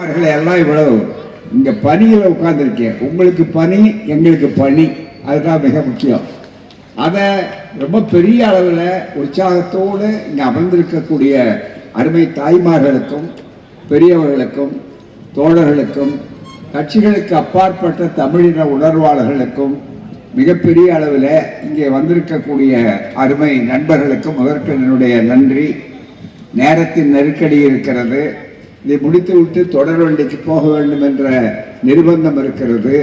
தாய்மார்களை எல்லாம் இவ்வளவு இங்க பணியில் உட்கார்ந்துருக்கேன். உங்களுக்கு பணி, எங்களுக்கு பணி, அதுதான் மிக முக்கியம். அதை ரொம்ப பெரிய அளவில் உற்சாகத்தோடு இங்கே அமர்ந்திருக்கக்கூடிய அருமை தாய்மார்களுக்கும் பெரியவர்களுக்கும் தோழர்களுக்கும் கட்சிகளுக்கு அப்பாற்பட்ட தமிழின உணர்வாளர்களுக்கும் மிகப்பெரிய அளவில் இங்கே வந்திருக்கக்கூடிய அருமை நண்பர்களுக்கும் முதற்கு என்னுடைய நன்றி. நேரத்தின் நெருக்கடி இருக்கிறது. இதை முடித்துவிட்டு தொடர் வண்டிக்கு போக வேண்டும் என்ற நிர்பந்தம் இருக்கிறது.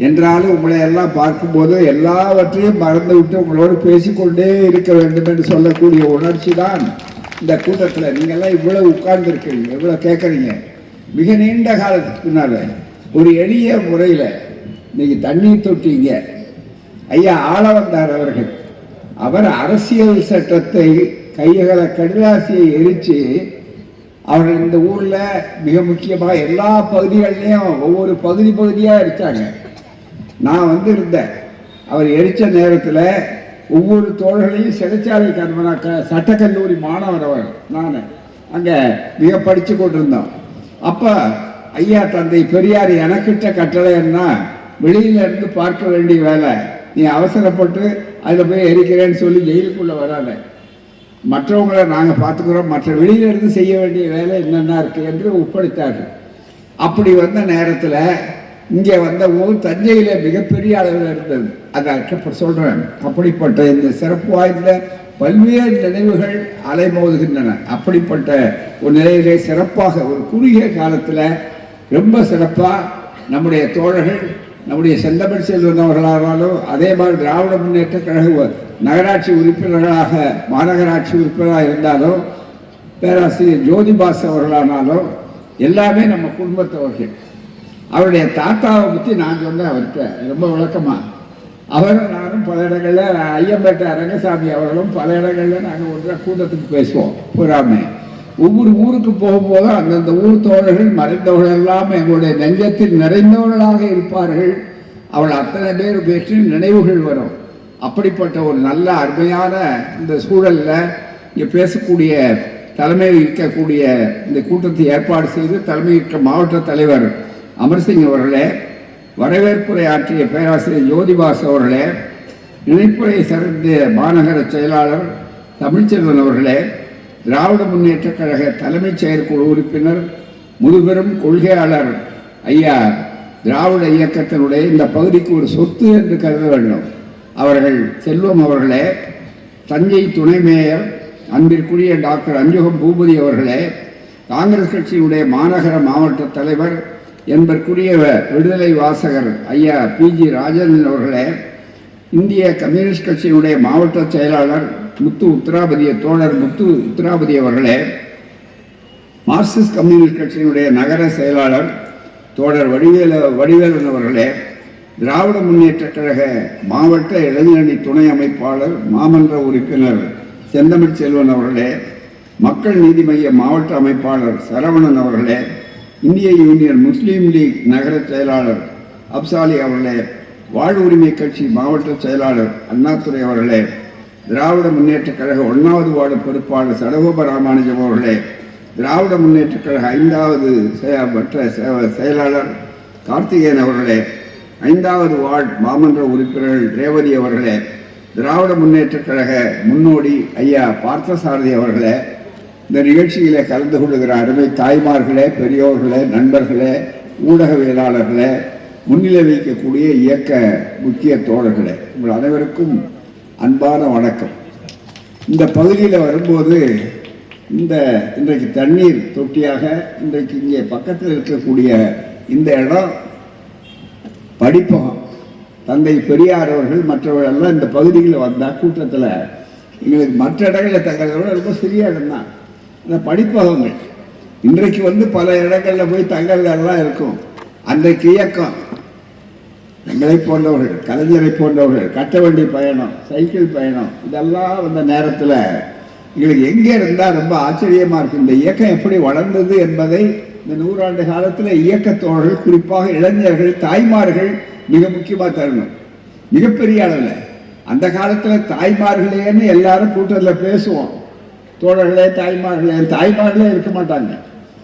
என்றாலும் உங்களை எல்லாம் பார்க்கும்போது எல்லாவற்றையும் மறந்துவிட்டு உங்களோடு பேசிக்கொண்டே இருக்க வேண்டும் என்று சொல்லக்கூடிய உணர்ச்சி தான் இந்த கூட்டத்தில். நீங்கள்லாம் இவ்வளவு உட்கார்ந்துருக்கிறீங்க, இவ்வளோ கேட்குறீங்க. மிக நீண்ட காலத்துக்கு முன்னால் ஒரு எளிய முறையில் இன்னைக்கு தண்ணீர் தொட்டிங்க ஐயா ஆளவந்தார் அவர்கள், அவர் அரசியல் சட்டத்தை கையகல கடிதாசியை எரித்து அவர்கள் இந்த ஊரில் மிக முக்கியமாக எல்லா பகுதிகள்லையும் ஒவ்வொரு பகுதியாக எரித்தாங்க. நான் இருந்தேன். அவர் எரித்த நேரத்தில் ஒவ்வொரு தோழர்களையும் சிறைச்சாலை சட்டக்கல்லூரி மாணவர் அவர், நான் அங்கே மிக படித்து கொண்டிருந்தோம். அப்போ ஐயா தந்தை பெரியார் எனக்கிட்ட கட்டளைன்னா வெளியிலேருந்து பார்க்க வேண்டிய வேலை, நீ அவசரப்பட்டு அதில் போய் எரிக்கிறேன்னு சொல்லி ஜெயிலுக்குள்ளே வராத, மற்றவங்களை நாங்கள் பார்த்துக்கிறோம், மற்ற வெளியிலிருந்து செய்ய வேண்டிய வேலை என்னென்ன இருக்குது என்று ஒப்படைத்தார்கள். அப்படி வந்த நேரத்தில் இங்கே வந்த ஊர் தஞ்சையில் மிகப்பெரிய அளவில் இருந்தது. அதை சொல்கிறேன். அப்படிப்பட்ட இந்த சிறப்பு வாய்ந்த பல்வேறு நினைவுகள் அலைமோதுகின்றன. அப்படிப்பட்ட ஒரு நிலையிலே சிறப்பாக ஒரு குறுகிய காலத்தில் ரொம்ப சிறப்பாக நம்முடைய தோழர்கள், நம்முடைய செந்தமிழ் செல்வன் அவர்களானாலும், அதே மாதிரி திராவிட முன்னேற்ற கழக நகராட்சி உறுப்பினர்களாக மாநகராட்சி உறுப்பினராக இருந்தாலும், பேராசிரியர் ஜோதிபாஸ் அவர்களானாலும் எல்லாமே நம்ம குடும்பத்தவர்கள். அவருடைய தாத்தாவை பற்றி நான் சொன்னேன் அவர்கிட்ட ரொம்ப விளக்கமாக. அவரும் நானும் பல இடங்களில், ஐயம்பேட்டை ரங்கசாமி அவர்களும் பல இடங்களில் நாங்கள் ஒன்றாக கூட்டத்துக்கு பேசுவோம். பூராமே ஒவ்வொரு ஊருக்கு போகும்போதும் அந்தந்த ஊர் தோழர்கள் மறைந்தவர்கள் எல்லாம் எங்களுடைய நெஞ்சத்தில் நிறைந்தவர்களாக இருப்பார்கள். அவள் அத்தனை பேர் பேற்றி நினைவுகள் வரும். அப்படிப்பட்ட ஒரு நல்ல அருமையான இந்த சூழலில் இங்கே பேசக்கூடிய தலைமை இருக்கக்கூடிய இந்த கூட்டத்தை ஏற்பாடு செய்து தலைமை இருக்க மாவட்ட தலைவர் அமர்சிங் அவர்களே, வரவேற்புரை ஆற்றிய பேராசிரியர் ஜோதிபாஸ் அவர்களே, இணைப்புரை சிறந்த மாநகர செயலாளர் தமிழ்ச்செல்வன் அவர்களே, திராவிட முன்னேற்ற கழக தலைமைச் செயற்குழு உறுப்பினர் முதுபெரும் கொள்கையாளர் ஐயா, திராவிட இயக்கத்தினுடைய இந்த பகுதிக்கு ஒரு சொத்து என்று கருத வேண்டும் அவர்கள் செல்வம் அவர்களே, தஞ்சை துணை மேயர் அன்பிற்குரிய டாக்டர் அஞ்சுகம் பூபதி அவர்களே, காங்கிரஸ் கட்சியினுடைய மாநகர மாவட்ட தலைவர் என்பதற்குரிய விடுதலை வாசகர் ஐயா பிஜி ராஜன் அவர்களே, இந்திய கம்யூனிஸ்ட் கட்சியினுடைய மாவட்ட செயலாளர் முத்து உத்திராபதிய தோழர் முத்து உத்திராபதி அவர்களே, மார்க்சிஸ்ட் கம்யூனிஸ்ட் கட்சியினுடைய நகர செயலாளர் தோழர் வடிவேலன் அவர்களே, திராவிட முன்னேற்ற கழக மாவட்ட இளைஞரணி துணை அமைப்பாளர் மாமன்ற உறுப்பினர் செந்தமிழ் செல்வன் அவர்களே, மக்கள் நீதி மைய மாவட்ட அமைப்பாளர் சரவணன் அவர்களே, இந்திய யூனியன் முஸ்லீம் லீக் நகர செயலாளர் அப்சாலி அவர்களே, வாழ்வுரிமை கட்சி மாவட்ட செயலாளர் அண்ணாதுரை அவர்களே, திராவிட முன்னேற்ற கழக 1வது வார்டு பொறுப்பாளர் சடகோப ராமானுஜம் அவர்களே, திராவிட முன்னேற்ற கழக 5வது மற்ற செயலாளர் கார்த்திகேயன் அவர்களே, 5வது வார்டு மாமன்ற உறுப்பினர்கள் ரேவதி அவர்களே, திராவிட முன்னேற்ற கழக முன்னோடி ஐயா பார்த்தசாரதி அவர்களே, இந்த நிகழ்ச்சியிலே கலந்து கொள்ளுகிற அருமை தாய்மார்களே, பெரியோர்களே, நண்பர்களே, ஊடகவியலாளர்களே, முன்னிலை வைக்கக்கூடிய இயக்க முக்கிய தோழர்களே, உங்கள் அனைவருக்கும் அன்பான வணக்கம். இந்த பகுதியில் வரும்போது இன்றைக்கு தண்ணீர் தொட்டியாக இன்றைக்கு இங்கே பக்கத்தில் இருக்கக்கூடிய இந்த இடம் படிப்பகம். தந்தை பெரியார் அவர்கள் மற்றவர்கள் எல்லாம் இந்த பகுதியில் வந்தால் கூட்டத்தில் எங்களுக்கு மற்ற இடங்களில் தங்கிறத விட ரொம்ப சிறிய இடம் தான் இந்த படிப்பகங்கள். இன்றைக்கு பல இடங்களில் போய் தங்கறதெல்லாம் இருக்கும். அன்றைக்கு இயக்கம் எங்களை போன்றவர்கள், கலைஞரை போன்றவர்கள், கட்டவண்டி பயணம், சைக்கிள் பயணம், இதெல்லாம் வந்த நேரத்தில் எங்களுக்கு எங்கே இருந்தால் ரொம்ப ஆச்சரியமாக இருக்கும். இந்த இயக்கம் எப்படி வளர்ந்தது என்பதை இந்த 100 ஆண்டு காலத்தில் இயக்கத்தோழர்கள், குறிப்பாக இளைஞர்கள், தாய்மார்கள் மிக முக்கியமாக தரணும். மிகப்பெரிய அளவில் அந்த காலத்தில் தாய்மார்களேன்னு எல்லாரும் கூட்டத்தில் பேசுவோம். தோழர்களே, தாய்மார்களே இருக்க மாட்டாங்க.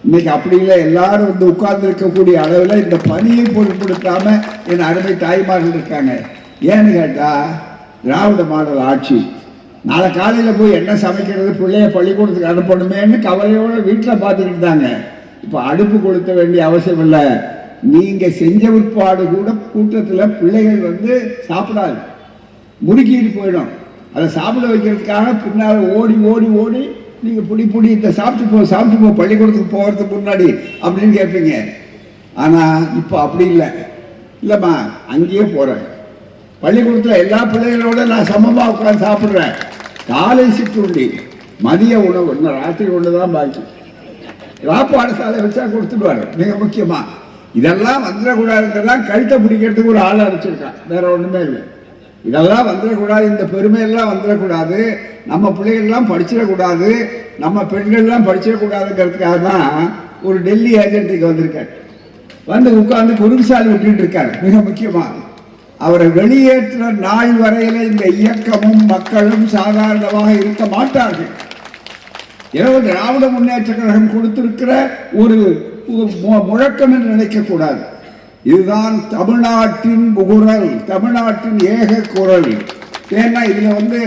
இன்னைக்கு அப்படி இல்லை. எல்லாரும் வந்து உட்கார்ந்து இருக்கக்கூடிய அளவில் இந்த பணியை பொருட்படுத்தாம என் அருமை தாய்மார்கள் இருக்காங்க. ஏன்னு கேட்டா திராவிட மாடல் ஆட்சி. நாளை காலையில் போய் என்ன சமைக்கிறது, பிள்ளைய பள்ளிக்கூடத்துக்கு அனுப்பணுமேன்னு கவலையோட வீட்டில் பார்த்துக்கிட்டு இருந்தாங்க. இப்போ அடுப்பு கொளுத்த வேண்டிய அவசியம் இல்லை. நீங்க செஞ்ச விற்பாடு கூட கூட்டத்தில் பிள்ளைகள் வந்து சாப்பிடாது, முறுக்கிட்டு போயிடும். அதை சாப்பிட வைக்கிறதுக்காக பின்னால் ஓடி ஓடி ஓடி நீங்கள் புடி இந்த சாப்பிட்டு போ பள்ளிக்கூடத்துக்கு போகிறதுக்கு முன்னாடி அப்படின்னு கேட்பீங்க. ஆனால் இப்போ அப்படி இல்லைம்மா, அங்கேயே போகிறேன். பள்ளிக்கூடத்தில் எல்லா பிள்ளைகளோட நான் சமமாக உட்காந்து சாப்பிட்றேன். காலை சிற்றுண்டி, மதிய உணவு, இன்னும் ராத்திரி ஒன்று தான் பாக்கி. சாப்பாடு சாலை வச்சா கொடுத்துடுவார். மிக முக்கியமாக இதெல்லாம் வந்துடக்கூடாதுன்றதான் கழுத்தை பிடிக்கிறதுக்கு ஒரு ஆள் அனுப்பிச்சிருக்கான், வேற ஒன்றுமே இல்லை. இதெல்லாம் வந்துடக்கூடாது, இந்த பெருமையெல்லாம் வந்துடக்கூடாது, நம்ம பிள்ளைகள்லாம் படிச்சிடக்கூடாது, நம்ம பெண்கள்லாம் படிச்சிடக்கூடாதுங்கிறதுக்காக தான் ஒரு டெல்லி ஏஜென்ட்டுக்கு வந்திருக்காரு. வந்து உட்கார்ந்து குறுகுசாலி விட்டுட்டு இருக்காரு. மிக முக்கியமாக அவரை வெளியேற்ற நாள் வரையில இந்த இயக்கமும் மக்களும் சாதாரணமாக இருக்க மாட்டார்கள். எனவே திராவிட முன்னேற்ற கழகம் கொடுத்திருக்கிற ஒரு முழக்கம் என்று நினைக்கக்கூடாது. இதுதான் தமிழ்நாட்டின் குரல், தமிழ்நாட்டின் ஏக குரல். ஏன்னா இதுல வந்து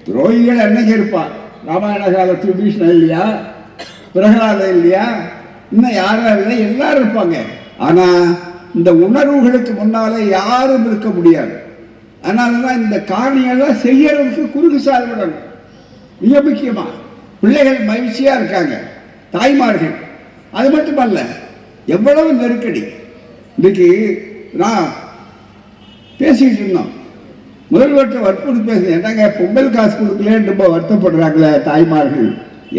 துரோகிகள் என்னைக்கு இருப்பார்? ராமாயண காலத்து விபீஷணன் இல்லையா, பிரகலாதன் இல்லையா, இன்னும் யாரும் இல்லை, எல்லாரும் இருப்பாங்க. ஆனா இந்த உணர்வுகளுக்கு முன்னாலே யாரும் இருக்க முடியாது. அதனாலதான் இந்த காரணியெல்லாம் செய்யறதுக்கு குறுக்கு சால்விடணும். மிக முக்கியமா பிள்ளைகள் மகிழ்ச்சியா இருக்காங்க, தாய்மார்கள். அது மட்டுமல்ல, எவ்வளவு நெருக்கடி. இன்னைக்கு நான் பேசிட்டு இருந்தோம், முதல்வர்கிட்ட வற்புறுத்தி பேசுறேன். என்னங்க பொங்கல் காசு கொடுக்கலன்னு ரொம்ப வருத்தப்படுறாங்களே தாய்மார்கள்,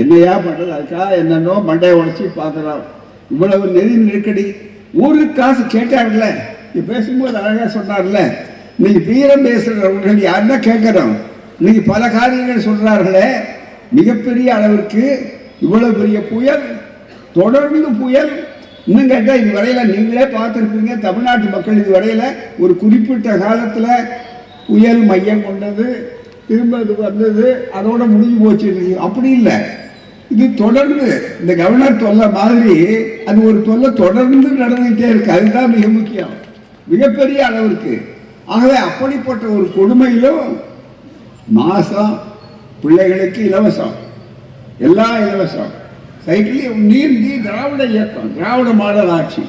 என்னையா பண்றது? அதுக்காக என்னன்னோ மண்டையை உடச்சி பார்க்குறோம். இவ்வளவு நெருக்கடி. ஊருக்கு காசு கேட்டார்ல, பேசும்போது அழகா சொன்னார்ல, இன்னைக்கு வீரம் பேசுறவர்கள் யாருன்னா கேட்கிறோம். இன்னைக்கு பல காரியங்கள் சொல்றார்களே, மிகப்பெரிய அளவிற்கு இவ்வளவு பெரிய புயல், தொடர்ந்து புயல். இன்னும் கேட்டால் இது வரையில நீங்களே பார்த்துருப்பீங்க, தமிழ்நாட்டு மக்கள் இது வரையில ஒரு குறிப்பிட்ட காலத்தில் புயல் மையம் கொண்டது, திரும்ப இது வந்தது, அதோட முடிஞ்சு போச்சு. அப்படி இல்லை, இது தொடர்ந்து இந்த கவர்னர் தொல்லை மாதிரி அது ஒரு தொல்லை தொடர்ந்து நடந்துகிட்டே இருக்கு. அதுதான் மிக முக்கியம், மிகப்பெரிய அளவிற்கு. ஆகவே அப்படிப்பட்ட ஒரு கொடுமையிலும் மாசம் பிள்ளைகளுக்கு இலவசம், எல்லாம் இலவசம். சைக்கிள் நீந்தி திராவிட இயக்கம், திராவிட மாடல் ஆட்சி.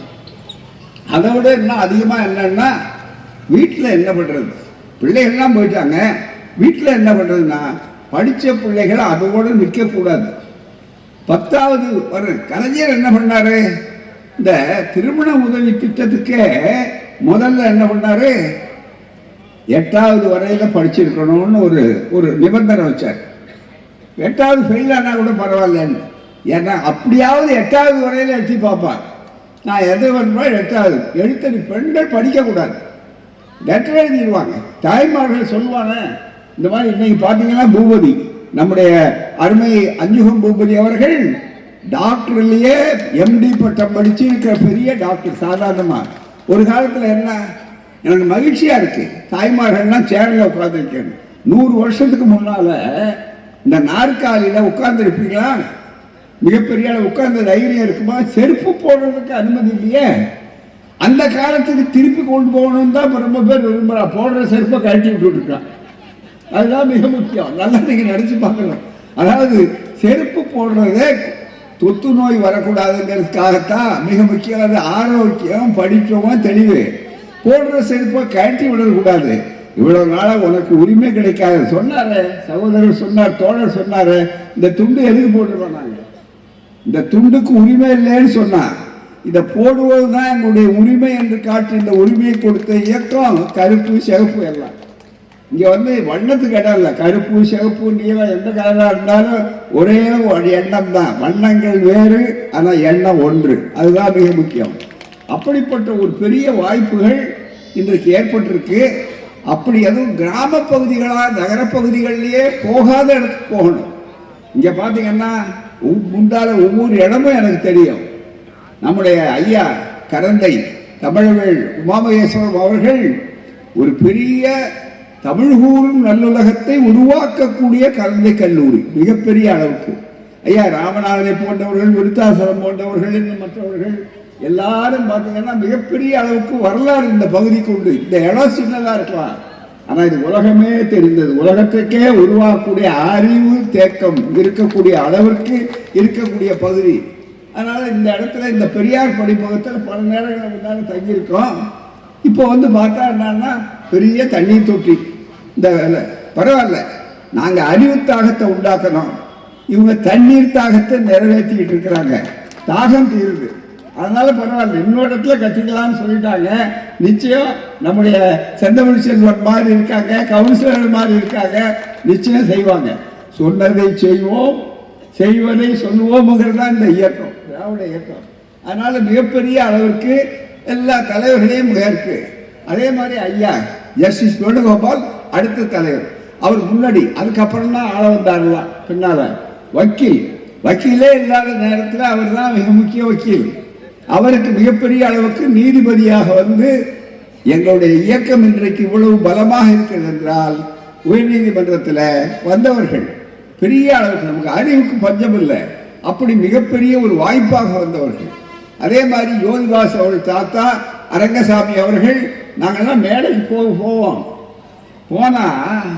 அதை விட இன்னும் அதிகமாக என்னன்னா, வீட்டில் என்ன பண்றது? பிள்ளைகள்லாம் போயிட்டாங்க, வீட்டில் என்ன பண்றதுன்னா, படித்த பிள்ளைகள் அதோடு நிற்கக்கூடாது. 10வது வர கலைஞர் என்ன பண்ணாரு? இந்த திருமண உதவி திட்டத்துக்கு முதல்ல என்ன பண்ணாரு? 8வது வரையில படிச்சிருக்கணும்னு ஒரு நிபந்தனை வச்சார். 8வது ஃபெயில் ஆனா கூட பரவாயில்லன்னு. ஏன்னா அப்படியாவது 8வது வரையில எட்டி பார்ப்பார். நான் எது பண்ணுவேன்? 8வது எழுத்தறி பெண்கள் படிக்கக்கூடாது, லெட்டர் எழுதிடுவாங்க. தாய்மார்கள் சொல்லுவாங்க. இந்த மாதிரி இன்னைக்கு பார்த்தீங்கன்னா பூபதி, நம்முடைய அருமை அஞ்சுகம் பூபதி அவர்கள் டாக்டர்லயே எம்டி பட்டம் படிச்சு இருக்கிற பெரிய டாக்டர். சாதாரணமா ஒரு காலத்தில் என்ன, எனக்கு மகிழ்ச்சியா இருக்கு, தாய்மார்கள்லாம் சேரில் உட்கார்ந்துருக்கேன். 100 வருஷத்துக்கு முன்னால இந்த நாற்காலியில உட்கார்ந்து இருப்பீங்களா? மிகப்பெரிய உட்கார்ந்த தைரியம் இருக்குமா? செருப்பு போடுறதுக்கு அனுமதி இல்லையே. அந்த காலத்துக்கு திருப்பி கொண்டு போகணும் தான் ரொம்ப பேர் விரும்புறா. போடுற செருப்பை கழட்டி விட்டு இருக்கான். அதுதான் மிக முக்கியம். நல்லா நீங்க நினைச்சு பார்க்கணும். அதாவது செருப்பு போடுறதே தொத்து நோய் வரக்கூடாதுங்கிறதுக்காகத்தான் மிக முக்கியம். அது ஆரோக்கியம், படிப்பவன் தெளிவு. போடுற செருப்பை கழட்டி விடக்கூடாது. இவ்வளவு நாளா உனக்கு உரிமை கிடைக்காது சொன்னாரு சகோதரர், சொன்னார் தோழர், சொன்னாரு இந்த துண்டு எதுக்கு போட்டுருவோம்? நாங்க இந்த துண்டுக்கு உரிமை இல்லைன்னு சொன்னா, இதை போடுவதுதான் எங்களுடைய உரிமை என்று காட்டி இந்த உரிமையை கொடுத்த இயக்கம் கருப்பு சிவப்பு எல்லாம். இங்க வந்து வண்ணத்துக்கு இடம் இல்லை. கருப்பு சிவப்பு நீளம் எந்த கலரா இருந்தாலும் ஒரே எண்ணம் தான். வண்ணங்கள் வேறு, ஆனா எண்ணம் ஒன்று. அதுதான் மிக முக்கியம். அப்படிப்பட்ட ஒரு பெரிய வாய்ப்புகள் இன்றைக்கு ஏற்பட்டிருக்கு. அப்படி எதுவும் கிராம பகுதிகளா நகரப்பகுதிகளிலேயே போகாத இடத்துக்கு போகணும். இங்க பாத்தீங்கன்னா முந்தால ஒவ்வொரு இடமும் எனக்கு தெரியும். நம்முடைய ஐயா கரந்தை தமிழவேள் உமாமகேஸ்வரம் அவர்கள் ஒரு பெரிய தமிழ் கூறும் நல்லுலகத்தை உருவாக்கக்கூடிய கரந்தை கல்லூரி, மிகப்பெரிய அளவுக்கு. ஐயா ராமநாதனை போன்றவர்கள், விருத்தாசலம் போன்றவர்கள், இன்னும் மற்றவர்கள் எல்லாரும் பார்த்தீங்கன்னா மிகப்பெரிய அளவுக்கு வரலாறு இந்த பகுதிக்கு உண்டு. இந்த இடம் சின்னதாக இருக்கலாம், ஆனால் இது உலகமே தெரிந்தது. உலகத்துக்கே உருவாக்கக்கூடிய அறிவு தேக்கம் இருக்கக்கூடிய அளவிற்கு இருக்கக்கூடிய பகுதி. அதனால இந்த இடத்துல இந்த பெரியார் படிப்பகத்தில் பல நேரங்கள் முன்னாடி தங்கியிருக்கோம். இப்போ வந்து பார்த்தா என்னன்னா பெரிய தண்ணீர் தொட்டி. இந்த பரவாயில்ல, நாங்கள் அறிவு தாகத்தை உண்டாக்கணும், இவங்க தண்ணீர் தாகத்தை நிறைவேற்றிக்கிட்டு இருக்கிறாங்க. தாகம் தீருது, அதனால பரவாயில்ல, இன்னொரு இடத்துல கட்டிக்கலாம்னு சொல்லிட்டாங்க. நிச்சயம் நம்முடைய செந்தமிழ் செல்வன் மாதிரி இருக்காங்க, கவுன்சிலர் மாதிரி இருக்காங்க, நிச்சயம் செய்வாங்க. சொன்னதை செய்வோம், செய்வதை சொல்லுவோம்ங்கிறது தான் இந்த இயக்கம், திராவிட இயக்கம். அதனால மிகப்பெரிய அளவிற்கு எல்லா தலைவர்களையும் இருக்கு. அதே மாதிரி ஐயா ஜஸ்டிஸ் வேணுகோபால் அடுத்த தலைவர், அவர் முன்னாடி, அதுக்கப்புறம் தான் ஆள வந்தாரலாம் பின்னால. வக்கீலே இல்லாத நேரத்தில் அவர் தான் மிக முக்கிய வக்கீல். அவருக்கு மிகப்பெரிய அளவுக்கு நீதிபதியாக வந்து எங்களுடைய இயக்கம் இன்றைக்கு இவ்வளவு பலமாக இருக்கிறது என்றால் உயர்நீதிமன்றத்தில் வந்தவர்கள் பெரிய அளவுக்கு, நமக்கு அறிவுக்கு பஞ்சம் இல்லை, அப்படி மிகப்பெரிய ஒரு வாய்ப்பாக வந்தவர்கள். அதே மாதிரி ஜோதிபாஸ் அவர்கள் தாத்தா அரங்கசாமி அவர்கள், நாங்கள்லாம் மேடைக்கு போவோம், போனால்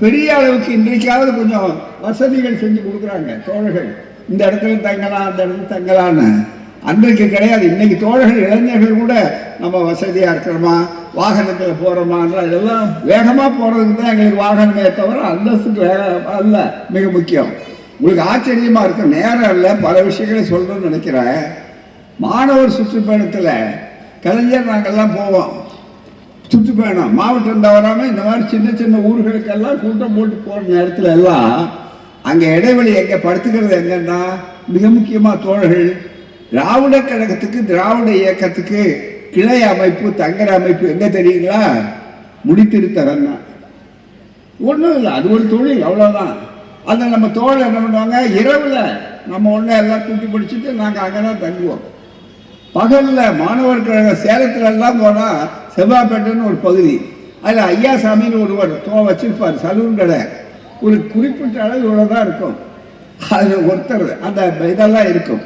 பெரிய அளவுக்கு இன்றைக்காவது கொஞ்சம் வசதிகள் செஞ்சு கொடுக்குறாங்க தோழர்கள். இந்த இடத்துல தங்கலாம், அந்த இடத்துல தங்கலான்னு. அன்றைக்கு கிடையாது. இன்னைக்கு தோழர்கள் இளைஞர்கள் கூட நம்ம வசதியாக இருக்கிறோமா, வாகனத்தில் போகிறோமான்ற இதெல்லாம் வேகமாக போகிறதுக்கு தான் எங்களுக்கு வாகனமே தவிர அந்தஸ்துக்கு அல்ல மிக முக்கியம். உங்களுக்கு ஆச்சரியமாக இருக்கும், நேரம் இல்லை பல விஷயங்களை சொல்கிறேன்னு நினைக்கிறேன். மாணவர் சுற்றுப்பயணத்தில் கலைஞர் நாங்கள்லாம் போவோம், சுற்றுப்பயணம் மாவட்டம் தவறாமல் இந்த மாதிரி சின்ன சின்ன ஊர்களுக்கெல்லாம் கூட்டம் போட்டு போகிற நேரத்தில் எல்லாம் அங்கே இடைவெளி எங்கே படுத்துக்கிறது எங்கன்னா மிக முக்கியமாக தோழர்கள் திராவிட கழகத்துக்கு, திராவிட இயக்கத்துக்கு கிளை அமைப்பு, தங்கர அமைப்பு எங்கே தெரியுங்களா? முடித்திருத்தரம் தான். ஒன்றும் இல்லை, அது ஒரு தொழில், அவ்வளோதான். அந்த நம்ம தோழர் என்ன பண்ணுவாங்க, இரவில் நம்ம ஒன்று எல்லாம் கூட்டி பிடிச்சிட்டு நாங்கள் அங்கே தான் தங்குவோம். பகலில் மாணவர் கழக சேலத்துல எல்லாம் போனால் செவ்வாய்ப்பேட்டைன்னு ஒரு பகுதி, அதில் ஐயாசாமின்னு ஒருவர் வச்சிருப்பார் சலூன் கடை. ஒரு குறிப்பிட்ட அளவு இவ்வளோ தான் இருக்கும், அதில் ஒருத்தர் அந்த இதெல்லாம் இருக்கும்.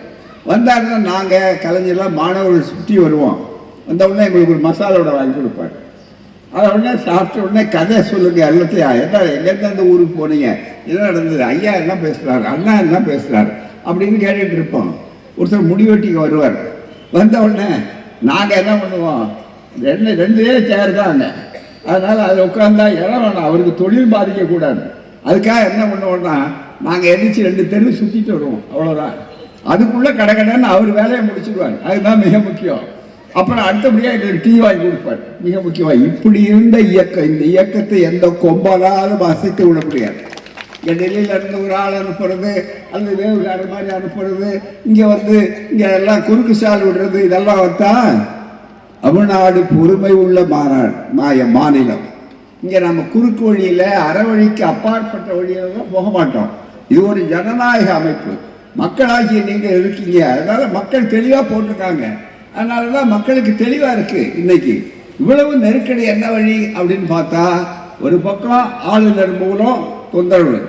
வந்தாருன்னா நாங்கள் கலைஞர்லாம் மாணவர்கள் சுற்றி வருவோம். வந்த உடனே எங்களுக்கு ஒரு மசாலோட வாங்கி கொடுப்பார். அதை உடனே சாப்பிட்ட உடனே கதை சொல்லுங்க எல்லாத்தையும், என்ன எங்கேருந்து அந்த ஊருக்கு போனீங்க, என்ன நடந்தது, ஐயா என்ன பேசுகிறாரு, அண்ணா என்ன பேசுகிறாரு அப்படின்னு கேட்டுட்டு இருப்போம். ஒருத்தர் முடிவெட்டிக்கு வருவார். வந்த உடனே நாங்கள் என்ன பண்ணுவோம், ரெண்டே சேர் தான் அங்கே, அதனால் அதில் உட்காந்தா இடம் வேணாம், அவருக்கு தொழில் பாதிக்கக்கூடாது. அதுக்காக என்ன பண்ணுவோம்னா நாங்கள் எந்திரிச்சு 2 தெரு சுற்றிட்டு வருவோம், அவ்வளோதான். அதுக்குள்ளே கடைன்னு அவர் வேலையை முடிச்சுடுவார், அதுதான் மிக முக்கியம். அப்புறம் அடுத்தபடியாக எங்களுக்கு டீ வாங்கி கொடுப்பார், மிக முக்கியமாக. இப்படி இருந்த இயக்கம், இந்த இயக்கத்தை எந்த கொம்பலாலும் அசைத்து விட முடியாது. இங்கே டெல்லியில் இருந்து ஒரு ஆள் அனுப்புறது, அல்லது வேவுகார மாதிரி அனுப்புறது, இங்கே வந்து இங்கே எல்லாம் குறுக்கு சால் விடுறது, இதெல்லாம் வந்தா தமிழ்நாடு பொறுமை உள்ள மாநிலம். இங்கே நம்ம குறுக்கு வழியில், அறவழிக்கு அப்பாற்பட்ட வழியிலாம் போக மாட்டோம். இது ஒரு ஜனநாயக அமைப்பு, மக்களாகிய நீங்கள் இருக்கீங்க, அதனால மக்கள் தெளிவாக போட்டிருக்காங்க. அதனால தான் மக்களுக்கு தெளிவாக இருக்கு. இன்னைக்கு இவ்வளவு நெருக்கடி என்ன வழி அப்படின்னு பார்த்தா, ஒரு பக்கம் ஆளுநர் மூலம் தொந்தரவு,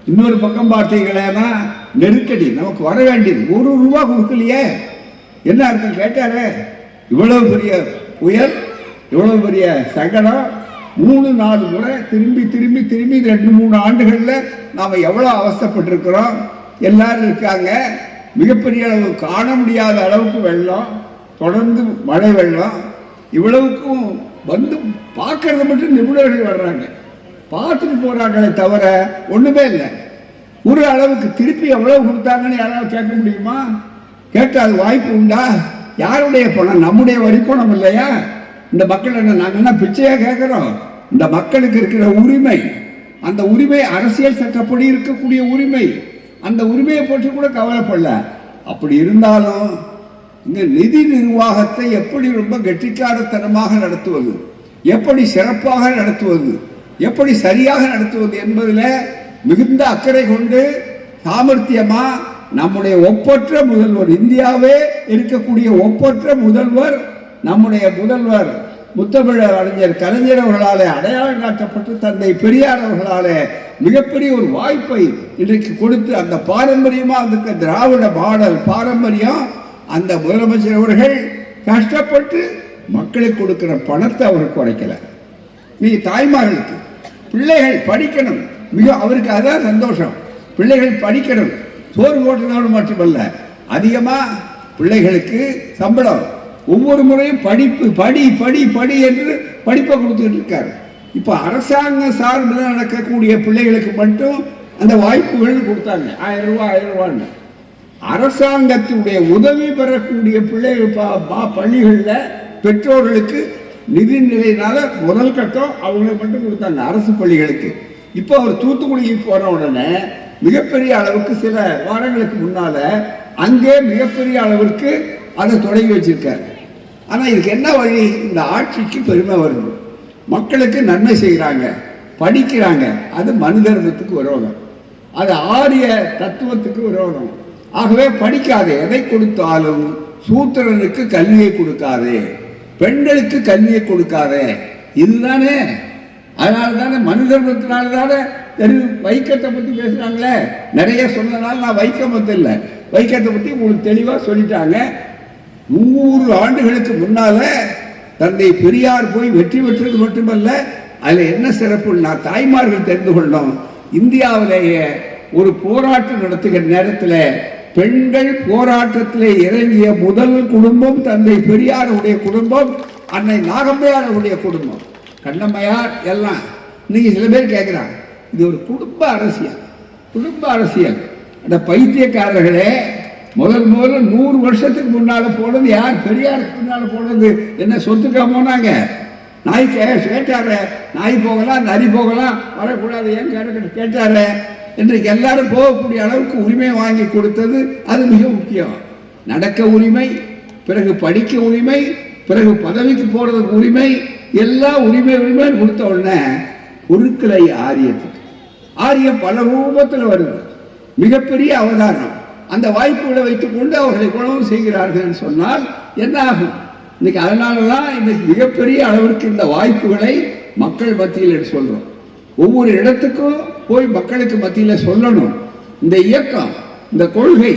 இன்னொரு பக்கம் பார்த்தீங்கன்னா நெருக்கடி. நமக்கு வர வேண்டியது ₹1 கொடுக்கலையே, என்ன அர்த்தம் கேட்டாரு? இவ்வளவு பெரிய புயல், இவ்வளவு பெரிய சங்கடம், 3-4 முறை திரும்பி 2-3 ஆண்டுகளில் நாம் எவ்வளோ அவஸ்தைப்பட்டிருக்கிறோம். எல்லாரும் இருக்காங்க, மிகப்பெரிய அளவு, காண முடியாத அளவுக்கு வெள்ளம், தொடர்ந்து மழை வெள்ளம். இவ்வளவுக்கும் வந்து பார்க்கறது மட்டும் நிபுணர்கள் வர்றாங்க, பார்த்துட்டு போறாங்களே தவிர ஒண்ணுமே இல்லை. ஒரு அளவுக்கு திருப்பி எவ்வளவு கொடுத்தாங்கன்னு யாராவது கேட்க முடியுமா? கேட்க அது வாய்ப்பு உண்டா? யாருடைய பணம்? நம்முடைய வரி பணம் இல்லையா? இந்த மக்கள் என்ன நாங்கள்னா பிச்சையா கேட்கிறோம்? இந்த மக்களுக்கு இருக்கிற உரிமை, அந்த உரிமை அரசியல் சட்டப்படி இருக்கக்கூடிய உரிமை, அந்த உரிமையை பற்றி கூட கவலைப்படல. அப்படி இருந்தாலும் இங்க நிதி நிர்வாகத்தை எப்படி ரொம்ப கெட்டிக்காரத்தனமாக நடத்துவது, எப்படி சிறப்பாக நடத்துவது, எப்படி சரியாக நடத்துவது என்பதில் மிகுந்த அக்கறை கொண்டு சாமர்த்தியமா நம்முடைய ஒப்பற்ற முதல்வர், இந்தியாவே இருக்கக்கூடிய ஒப்பற்ற முதல்வர், நம்முடைய முதல்வர் முத்தமிழர் அறிஞர் கலைஞர் அவர்களாலே அடையாளம் காட்டப்பட்டு தந்தை பெரியார் அவர்களாலே மிகப்பெரிய ஒரு வாய்ப்பை இன்றைக்கு கொடுத்து அந்த பாரம்பரியமாக இருக்க திராவிட மாடல் பாரம்பரியம் அந்த முதலமைச்சர் அவர்கள் கஷ்டப்பட்டு மக்களுக்கு கொடுக்கிற பணத்தை அவர் குறைக்கல. நீ தாய்மார்களுக்கு பிள்ளைகள் படிக்கணும், மிக அவருக்கு அதான் சந்தோஷம். பிள்ளைகள் படிக்கணும், சோறு போட்டதோடு மட்டுமல்ல, அதிகமாக பிள்ளைகளுக்கு சம்பளம், ஒவ்வொரு முறையும் படிப்பு படி படி படி என்று படிப்பை கொடுத்துட்டு இருக்காரு. இப்போ அரசாங்க சார்பில் நடக்கக்கூடிய பிள்ளைகளுக்கு மட்டும் அந்த வாய்ப்புகள் கொடுத்தாங்க. 1000 ரூபாய் 1000 ரூபான்னு. அரசாங்கத்தினுடைய உதவி பெறக்கூடிய பிள்ளைகள் பள்ளிகளில் பெற்றோர்களுக்கு நிதிநிலையினால முதல் கட்டம் அவங்களுக்கு மட்டும் கொடுத்தாங்க அரசு பள்ளிகளுக்கு. இப்போ அவர் தூத்துக்குடிக்கு போன உடனே மிகப்பெரிய அளவுக்கு சில வாரங்களுக்கு முன்னால அங்கே மிகப்பெரிய அளவிற்கு அதை தொடங்கி வச்சிருக்காரு. ஆனால் இதுக்கு என்ன வழி? இந்த ஆட்சிக்கு பெருமை வருது, மக்களுக்கு நன்மை செய்கிறாங்க, படிக்கிறாங்க. அது மனு தர்மத்துக்கு விரோதம், அது ஆரிய தத்துவத்துக்கு விரோதம். ஆகவே படிக்காதே, எதை கொடுத்தாலும் சூத்திரனுக்கு கல்வியை கொடுக்காதே, பெண்களுக்கு கல்வியை கொடுக்காதே, இதுதானே. அதனால தானே மனு தர்மத்தினால தானே வைக்கத்தை பற்றி பேசுகிறாங்களே. நிறைய சொன்னதுனால நான் வைக்கம் இல்லை, வைக்கத்தை பற்றி உங்களுக்கு தெளிவாக சொல்லிட்டாங்க. 100 ஆண்டுகளுக்கு முன்னால தந்தை பெரியார் போய் வெற்றி பெற்றது மட்டுமல்ல, அதில் என்ன சிறப்புன்னா தாய்மார்கள் தெரிந்து கொள்ளணும். இந்தியாவிலேயே ஒரு போராட்டம் நடத்துகிற நேரத்தில் பெண்கள் போராட்டத்தில் இறங்கிய முதல் குடும்பம் தந்தை பெரியாருடைய குடும்பம், அன்னை நாகம்மையாருடைய குடும்பம், கண்ணம்மையார் எல்லாம். இன்னைக்கு சில பேர் கேட்குறாங்க, இது ஒரு குடும்ப அரசியல். குடும்ப அரசியல் அந்த பைத்தியக்காரர்களே முதல் 100 வருஷத்துக்கு முன்னால போனது யார்? பெரியாருக்கு முன்னால போனது என்ன சொத்துக்கா போனாங்க? நாய் கேட்டாரு, நாய் போகலாம் நரி போகலாம் வரக்கூடாது ஏன் கேட்டாரு. இன்றைக்கு எல்லாரும் போகக்கூடிய அளவுக்கு உரிமை வாங்கி கொடுத்தது அது மிக முக்கியம். நடக்க உரிமை, பிறகு படிக்க உரிமை, பிறகு பதவிக்கு போறதுக்கு உரிமை, எல்லா உரிமை கொடுத்த உடனே பொருட்களை ஆரியம் பல ரூபத்தில் வருது. மிகப்பெரிய அவதாரம். அந்த வாய்ப்புகளை வைத்துக் கொண்டு அவர்களை குணவு செய்கிறார்கள் சொன்னால் என்ன ஆகும்? இன்னைக்கு அதனாலதான் இன்னைக்கு மிகப்பெரிய அளவிற்கு இந்த வாய்ப்புகளை மக்கள் மத்தியில் சொல்றோம். ஒவ்வொரு இடத்துக்கும் போய் மக்களுக்கு மத்தியில் சொல்லணும். இந்த இயக்கம், இந்த கொள்கை,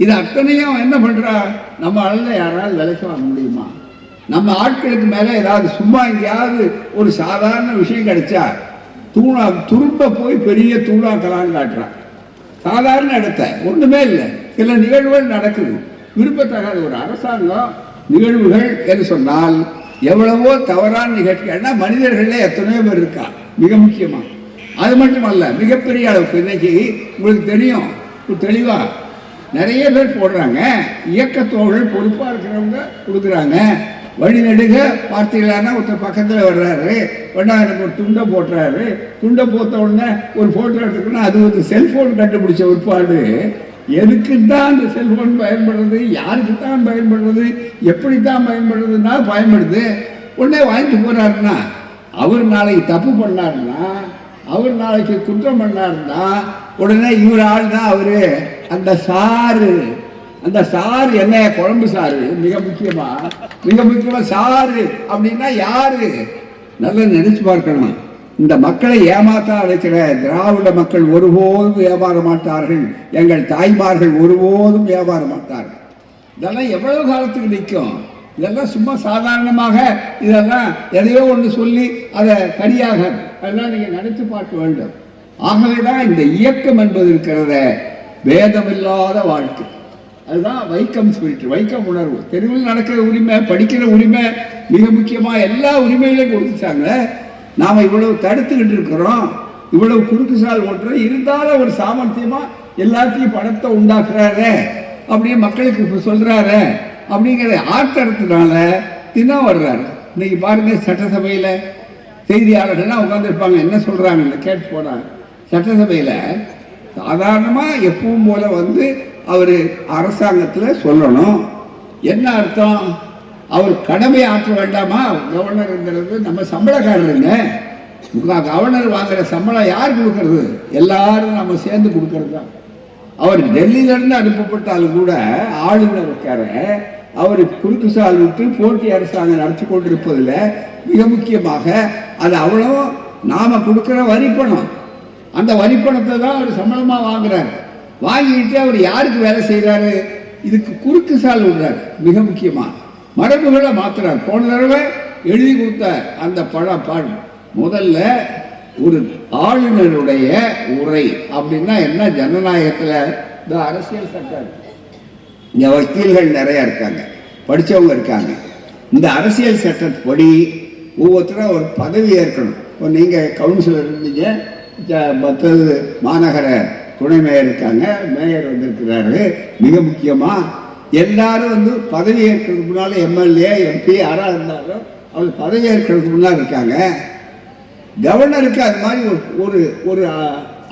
இது அத்தனையும் என்ன பண்றா? நம்ம அளவில் யாராவது விலைக்கு வாங்க முடியுமா? நம்ம ஆட்களுக்கு மேல ஏதாவது சும்மா எங்கேயாவது ஒரு சாதாரண விஷயம் கிடைச்சா துரும்ப போய் பெரிய தூணாக்கலான்னு காட்டுறான். சாதாரண இடத்த ஒண்ணுமே இல்லை, சில நிகழ்வுகள் நடக்குது. விரும்பத்தகாத ஒரு அரசாங்கம் நிகழ்வுகள் என்று சொன்னால் எவ்வளவோ தவறான நிகழ்ச்சிகள்னா மனிதர்களே எத்தனையோ பேர் இருக்கா. மிக முக்கியமா அது மட்டுமல்ல, மிகப்பெரிய அளவுக்கு இன்னைக்கு உங்களுக்கு தெரியும் தெளிவா நிறைய பேர் போடுறாங்க. இயக்கத்தோழர்கள் பொறுப்பா இருக்கிறவங்க கொடுக்குறாங்க. வழிநடுக பார்த்தீங்களான்னா ஒருத்தர் பக்கத்தில் வர்றாரு, எனக்கு ஒரு துண்டை போட்டுறாரு. துண்டை போட்ட உடனே ஒரு போட்டோ எடுத்துக்கணும். அது ஒரு செல்போன் கண்டுபிடிச்ச ஒருபாடு. எதுக்கு தான் அந்த செல்போன் பயன்படுறது, யாருக்கு தான் பயன்படுறது, எப்படித்தான் பயன்படுறதுன்னா பயன்படுது. உடனே வாங்கிட்டு போறாருன்னா அவர் நாளைக்கு தப்பு பண்ணாருன்னா, அவர் நாளைக்கு குற்றம் பண்ணாருன்னா உடனே இவர் ஆள் தான் அவரு. அந்த சாறு என்ன? குழம்பு சாறு. மிக முக்கியமா சாறு அப்படின்னா யாரு? நல்லா நினைச்சு பார்க்கணும். இந்த மக்களை ஏமாற்ற அழைக்கிற திராவிட மக்கள் ஒருபோதும் ஏமாற மாட்டார்கள். எங்கள் தாய்மார்கள் ஒருபோதும் ஏமாற மாட்டார்கள். இதெல்லாம் எவ்வளவு காலத்துக்கு நிற்கும்? இதெல்லாம் சும்மா சாதாரணமாக இதெல்லாம் எதையோ ஒன்று சொல்லி அதை சரியாக அதெல்லாம் நீங்கள் நினைத்து பார்க்க வேண்டும். ஆகவேதான் இந்த இயக்கம் என்பது இருக்கிறத வேதமில்லாத வாழ்க்கை. அதுதான் வைக்கம் ஸ்பிரிட், வைக்கம் உணர்வு. தெருவில் நடக்கிற உரிமை, படிக்கிற உரிமை, மிக முக்கியமாக எல்லா உரிமைகளையும் கொடுத்துட்டாங்க. நாம் இவ்வளவு தடுத்துக்கிட்டு இருக்கிறோம், இவ்வளவு குறுக்குசால் ஓட்டுறோம். இருந்தாலும் ஒரு சாமர்த்தியமா எல்லாத்தையும் பணத்தை உண்டாக்குறாரு அப்படின்னு மக்களுக்கு இப்போ சொல்றாரு அப்படிங்கிற ஆத்திரத்தினால தினம் வர்றாரு. இன்னைக்கு பாருங்க, சட்டசபையில் செய்தியாளர்கள்லாம் உட்காந்துருப்பாங்க. என்ன சொல்றாங்கன்னு கேட்டு போனாங்க. சட்டசபையில் சாதாரணமாக எப்பவும் போல வந்து அவர் அரசாங்கத்தில் சொல்லணும். என்ன அர்த்தம்? அவர் கடமை ஆற்ற வேண்டாமா? கவர்னருங்கிறது நம்ம சம்பளக்காரருங்க. கவர்னர் வாங்குற சம்பளம் யார் கொடுக்கறது? எல்லாரும் நம்ம சேர்ந்து கொடுக்கறது தான். அவர் டெல்லியிலேருந்து அனுப்பப்பட்டாலும் கூட ஆளுநர் இருக்காரு, அவர் குறுக்கு சால் விட்டு போட்டி அரசாங்கம் நடத்தி கொண்டிருப்பதில் மிக முக்கியமாக அது அவ்வளோ நாம கொடுக்குற வரிப்பணம், அந்த வரிப்பணத்தை தான் அவர் சம்பளமா வாங்குறாரு. வாங்கிட்டு அவர் யாருக்கு வேலை செய்யறாரு? இதுக்கு குறுக்கு சால் விடுறாரு. மிக முக்கியமா மரபுகளை மாத்துறாரு. போன தடவை எழுதி கொடுத்த அந்த படம் முதல்ல ஒரு ஆளுநருடைய உரை அப்படின்னா என்ன? ஜனநாயகத்துல இந்த அரசியல் சட்டம், இங்க வக்கீல்கள் நிறைய இருக்காங்க, படிச்சவங்க இருக்காங்க. இந்த அரசியல் சட்டப்படி ஒவ்வொருத்தரும் ஒரு பதவி ஏற்கணும். இப்போ நீங்க கவுன்சிலர் இருந்தீங்க, மற்றது மாநகர துணை மேயர் இருக்காங்க, மேயர் வந்திருக்கிறாரு. மிக முக்கியமா எல்லாரும் வந்து பதவி ஏற்கிறதுக்கு முன்னால எம்எல்ஏ எம்பி யாரா இருந்தாலும் அவங்க பதவி ஏற்கிறதுக்கு முன்னாடி இருக்காங்க. கவர்னருக்கு அது மாதிரி ஒரு ஒரு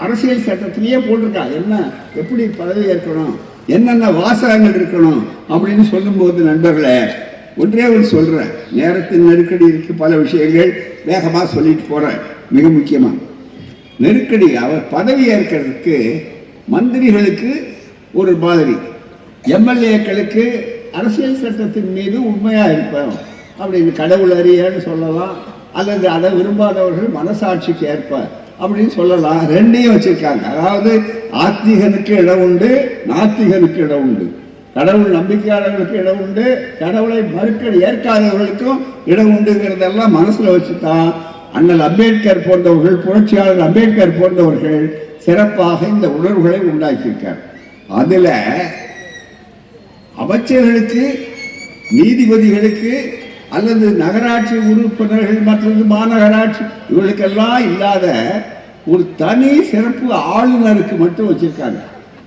அரசியல் சட்டத்திலேயே போட்டிருக்காங்க என்ன எப்படி பதவி ஏற்கணும், என்னென்ன வாசகங்கள் இருக்கணும் அப்படின்னு சொல்லும்போது நண்பர்களே ஒன்றே ஒன்று சொல்றேன். நேரத்தின் நெருக்கடி இருக்கு, பல விஷயங்கள் வேகமாக சொல்லிட்டு போறேன். மிக முக்கியமா நெருக்கடி, அவர் பதவி ஏற்கிறதுக்கு மந்திரிகளுக்கு ஒரு மாதிரி, எம்எல்ஏக்களுக்கு அரசியல் சட்டத்தின் மீது உண்மையா இருப்போம் அப்படின்னு கடவுள் அறியன்னு சொல்லலாம், அல்லது அதை விரும்பாதவர்கள் மனசாட்சிக்கு ஏற்ப அப்படின்னு சொல்லலாம். ரெண்டையும் வச்சிருக்காங்க. அதாவது ஆத்திகனுக்கு இடம் உண்டு, நாத்திகனுக்கு இடம் உண்டு. கடவுள் நம்பிக்கையாளர்களுக்கு இடம் உண்டு, கடவுளை ஏற்காதவர்களுக்கும் இடம் உண்டுங்கிறதெல்லாம் மனசுல வச்சுதான் அண்ணல் அம்பேத்கர் போன்றவர்கள், புரட்சியாளர் அம்பேத்கர் போன்றவர்கள் சிறப்பாக இந்த உணர்வுகளை உண்டாக்கியிருக்கார். அதுல அமைச்சர்களுக்கு, நீதிபதிகளுக்கு அல்லது நகராட்சி உறுப்பினர்கள் மற்றது மாநகராட்சி இவர்களுக்கெல்லாம் இல்லாத ஒரு தனி சிறப்பு ஆளுநருக்கு மட்டும் வச்சிருக்காங்க.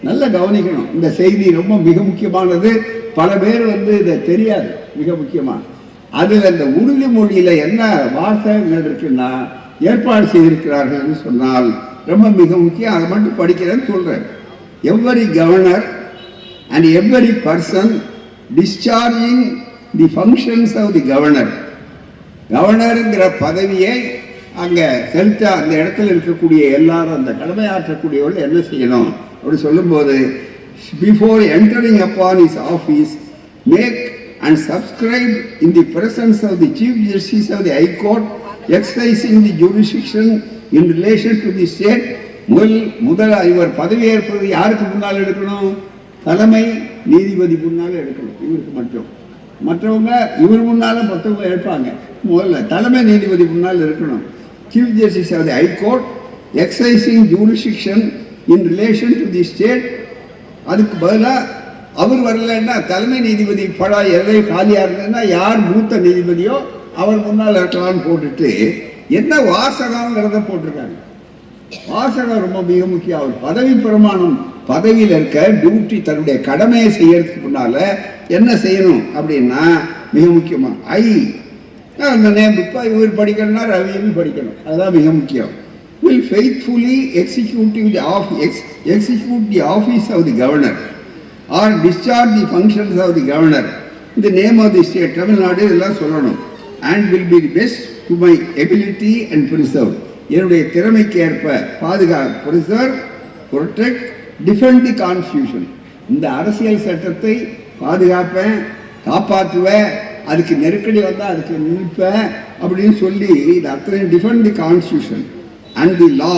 நல்லா கவனிக்கணும், இந்த செய்தி ரொம்ப மிக முக்கியமானது. பல பேர் வந்து இதை தெரியாது. மிக முக்கியமா அதுல இந்த உறுதிமொழியில என்ன வாசகங்கள் இருக்குன்னா ஏற்பாடு செய்திருக்கிறார்கள் சொன்னால் ரொம்ப மிக முக்கியம். அதை மட்டும் படிக்கிறேன்னு சொல்றேன். Every governor and every person discharging the functions of the governor, கவர்னருங்கிற பதவியை அங்க செலுத்த அந்த இடத்துல இருக்கக்கூடிய எல்லாரும் அந்த கடமையாற்றக்கூடியவர்கள் என்ன செய்யணும் அப்படி சொல்லும்போது, before entering upon his office make and subscribe in the presence of the chief justice of the high court exercising the jurisdiction in relation to the state. முதல் இவர் பதவி ஏற்பது யாருக்கு முன்னால் எடுக்கணும்? தலைமை நீதிபதி முன்னால் எடுக்கணும். இவருக்கு மட்டும், மற்றவங்க இவர் முன்னால மற்றவங்க எடுப்பாங்க. முதல்ல தலைமை நீதிபதி முன்னால் இருக்கணும். Chief justice of the high court exercising jurisdiction in relation to the state. அதுக்கு பதிலாக அவர் வரலன்னா தலைமை நீதிபதி படா எல்லை காலியா இருந்ததுன்னா யார் மூத்த நீதிபதியோ அவர் முன்னால் இருக்கலாம்னு போட்டுட்டு என்ன வாசகங்கிறத போட்டிருக்காங்க. வாசகம் ரொம்ப மிக முக்கியம். அவர் பதவி பிரமாணம், பதவியில் இருக்க டியூட்டி, தன்னுடைய கடமையை செய்யறதுக்கு முன்னால என்ன செய்யணும் அப்படின்னா மிக முக்கியமா அந்த நேம் இப்போ இவர் படிக்கணும்னா ரவியும் படிக்கணும். அதுதான் மிக முக்கியம். will faithfully execute the office of the governor or discharge the functions of the governor in the name of the state. Tamil Nadu இதெல்லாம் சொல்லணும். and will be the best to my ability and preserve. என்னுடைய திறமைக்கு ஏற்ப preserve, protect, defend the constitution. இந்த அரசியல் சட்டத்தை பாதுகாப்பேன், காப்பாற்றுவேன், அதுக்கு நெருக்கடி வந்தால் அதுக்கு நிற்பேன் அப்படின்னு சொல்லி அத்தனை defend the constitution and the law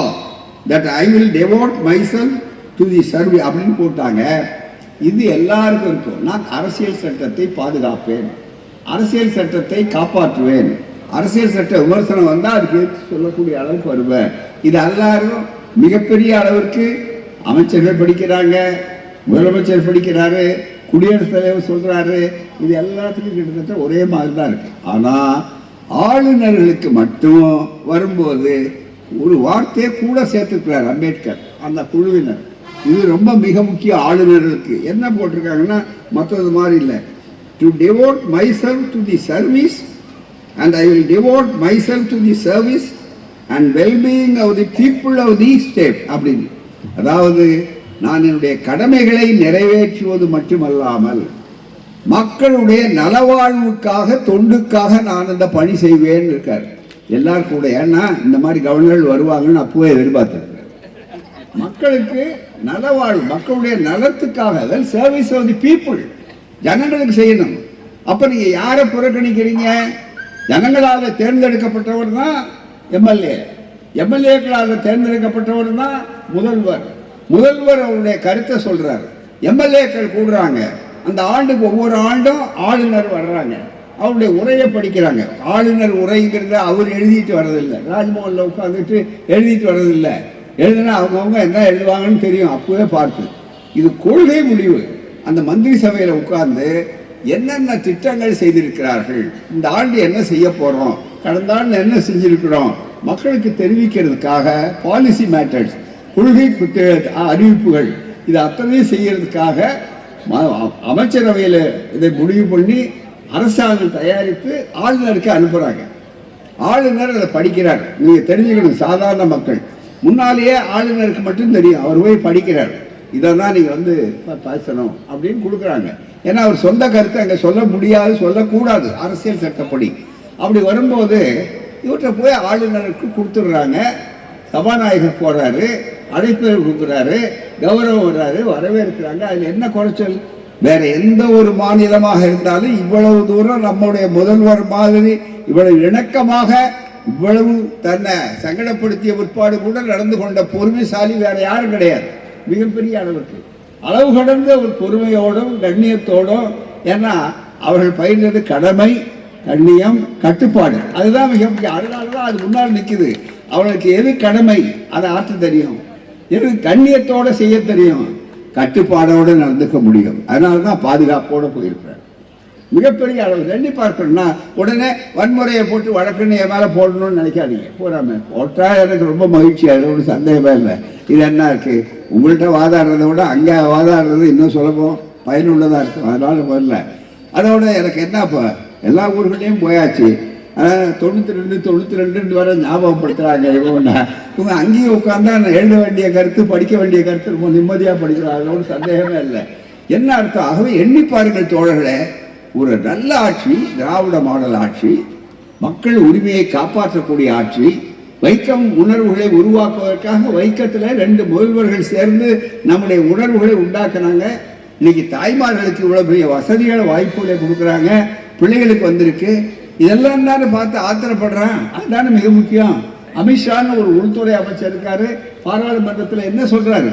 that I will devote myself to the service அப்படின்னு போட்டாங்க. இது எல்லாருக்கும் இருக்கும். நான் அரசியல் சட்டத்தை பாதுகாப்பேன், அரசியல் சட்டத்தை காப்பாற்றுவேன், அரசியல் சட்ட விமர்சனம் வந்தால் அதுக்கு சொல்லக்கூடிய அளவுக்கு வருவேன். இது எல்லாரும் மிகப்பெரிய அளவிற்கு அமைச்சர்கள் படிக்கிறாங்க, முதலமைச்சர் படிக்கிறாரு, குடியரசுத் தலைவர் சொல்றாரு. இது எல்லாத்துக்கும் கிட்டத்தட்ட ஒரே மாதிரி தான் இருக்கு. ஆனா ஆளுநர்களுக்கு மட்டும் வரும்போது ஒரு வார்த்தையை கூட சேர்த்துக்கிறார் அம்பேத்கர் அந்த குழுவினர். இது ரொம்ப மிக முக்கிய. ஆளுநர்களுக்கு என்ன போட்டிருக்காங்கன்னா மற்றது மாதிரி இல்லை. To devote myself to the service and I will devote myself to the service and wellbeing of the people of the state அப்படின்னு. அதாவது நான் என்னுடைய கடமைகளை நிறைவேற்றுவது மட்டுமல்லாமல் மக்களுடைய நலவாழ்வுக்காக, தொண்டுக்காக நான் இந்த பணி செய்வேன் இருக்கார் எல்லாரும் கூட. ஏன்னா இந்த மாதிரி கவர்னர்கள் வருவாங்கன்னு அப்பவே எதிர்பார்த்திருக்காரு. மக்களுக்கு நலவாழ்வு, மக்களுடைய நலத்துக்காக, சர்வீஸ் ஆஃப் தி பீப்புள். ஜனங்களுக்கு செய்யணும். அப்ப நீங்க யாரை புறக்கணிக்கிறீங்க? ஜனங்களால் தேர்ந்தெடுக்கப்பட்டவர் தான் எம்எல்ஏ, எம்எல்ஏக்களால் தேர்ந்தெடுக்கப்பட்டவர் தான் முதல்வர். முதல்வர் அவருடைய கருத்தை சொல்றாரு, எம்எல்ஏக்கள் கூடுறாங்க, அந்த ஆண்டுக்கு ஒவ்வொரு ஆண்டும் ஆளுநர் வர்றாங்க, அவருடைய உரையை படிக்கிறாங்க. ஆளுநர் உரைங்கிறத அவர் எழுதிட்டு வர்றதில்லை, ராஜ்பவனில் உட்காந்துட்டு எழுதிட்டு வர்றதில்லை. எழுதுனா அவங்கவுங்க என்ன எழுதுவாங்கன்னு தெரியும் அப்பவே பார்த்து. இது கொள்கை முடிவு. அந்த மந்திரி சபையில் உட்கார்ந்து என்னென்ன திட்டங்கள் செய்திருக்கிறார்கள், இந்த ஆண்டு என்ன செய்ய போறோம், கடந்த ஆண்டு என்ன செஞ்சிருக்கிறோம், மக்களுக்கு தெரிவிக்கிறதுக்காக பாலிசி மேட்டர்ஸ், கொள்கை அறிவிப்புகள், இது அத்தனையும் செய்யறதுக்காக அமைச்சரவையில் இதை முடிவு பண்ணி அரசாங்கம் தயாரித்து ஆளுநருக்கு அனுப்புறாங்க. ஆளுநர் அதை படிக்கிறார். நீங்க தெரிஞ்சுக்கணும், சாதாரண மக்கள் முன்னாலேயே ஆளுநருக்கு மட்டும் தெரியும், அவர் போய் படிக்கிறார். இதான் நீங்க பேசணும் அப்படின்னு கொடுக்குறாங்க. ஏன்னா அவர் சொந்த கருத்தை அங்கே சொல்ல முடியாது, சொல்லக்கூடாது அரசியல் சட்டப்படி. அப்படி வரும்போது இவற்றை போய் ஆளுநருக்கு கொடுத்துடுறாங்க. சபாநாயகர் போறாரு, அழைப்பு கொடுக்குறாரு, கௌரவம் வர்றாரு, வரவேற்கிறாங்க. அதில் என்ன குறைச்சல்? வேற எந்த ஒரு மாநிலமாக இருந்தாலும் இவ்வளவு தூரம் நம்முடைய முதல்வர் மாதிரி இவ்வளவு இணக்கமாக இவ்வளவு தன்னை சங்கடப்படுத்திய பிற்பாடு கூட நடந்து கொண்ட பொறுமைசாலி வேற யாரும் கிடையாது. மிகப்பெரிய அளவுக்கு அளவு கடந்த ஒரு பொறுமையோடும் கண்ணியத்தோடும், ஏன்னா அவர்கள் பயிர்ந்தது கடமை, கண்ணியம், கட்டுப்பாடு, அதுதான் மிக முக்கியம். அதனாலதான் அது முன்னால் நிற்குது. அவர்களுக்கு எது கடமை அதை ஆற்ற தெரியும், எது கண்ணியத்தோட செய்ய தெரியும், கட்டுப்பாடோடு நடந்துக்க முடியும். அதனாலதான் பாதுகாப்போட போயிருக்கிறார். மிகப்பெரிய அளவு எண்ணி பார்க்கணும்னா உடனே வன்முறையை போட்டு வழக்குன்னு என் மேலே போடணும்னு நினைக்காதீங்க. போடாம போட்டா எனக்கு ரொம்ப மகிழ்ச்சி, அது ஒரு சந்தேகமே இல்லை. இது என்ன இருக்கு, உங்கள்கிட்ட வாதாடுறதை விட அங்கே வாதாடுறது இன்னும் சுலபம், பயனுள்ளதாக இருக்கும். அதனால வரல. அதோட எனக்கு என்ன, இப்போ எல்லா ஊர்களையும் போயாச்சு, 92 வரை ஞாபகப்படுத்துறாங்க. இவங்க அங்கேயும் உட்காந்தா எழுத வேண்டிய கருத்து, படிக்க வேண்டிய கருத்து ரொம்ப நிம்மதியாக படிக்கிறாங்க. அதோட சந்தேகமே இல்லை. என்ன அர்த்தம்? ஆகவே எண்ணி பாருங்கள் தோழர்களே, ஒரு நல்ல ஆட்சி, திராவிட மாடல் ஆட்சி, மக்கள் உரிமையை காப்பாற்றக்கூடிய ஆட்சி, வைக்கம் உணர்வுகளை உருவாக்குவதற்காக வைக்கத்தில் 2 முதல்வர்கள் சேர்ந்து நம்முடைய உணர்வுகளை உண்டாக்குனாங்க. இன்னைக்கு தாய்மார்களுக்கு இவ்வளவு பெரிய வசதிகளை, வாய்ப்புகளை கொடுக்குறாங்க, பிள்ளைகளுக்கு வந்திருக்கு. இதெல்லாம் தானே பார்த்து ஆத்திரப்படுறான். அதுதானே மிக முக்கியம். அமித்ஷான்னு ஒரு உள்துறை அமைச்சர் இருக்காரு, பாராளுமன்றத்தில் என்ன சொல்றாரு,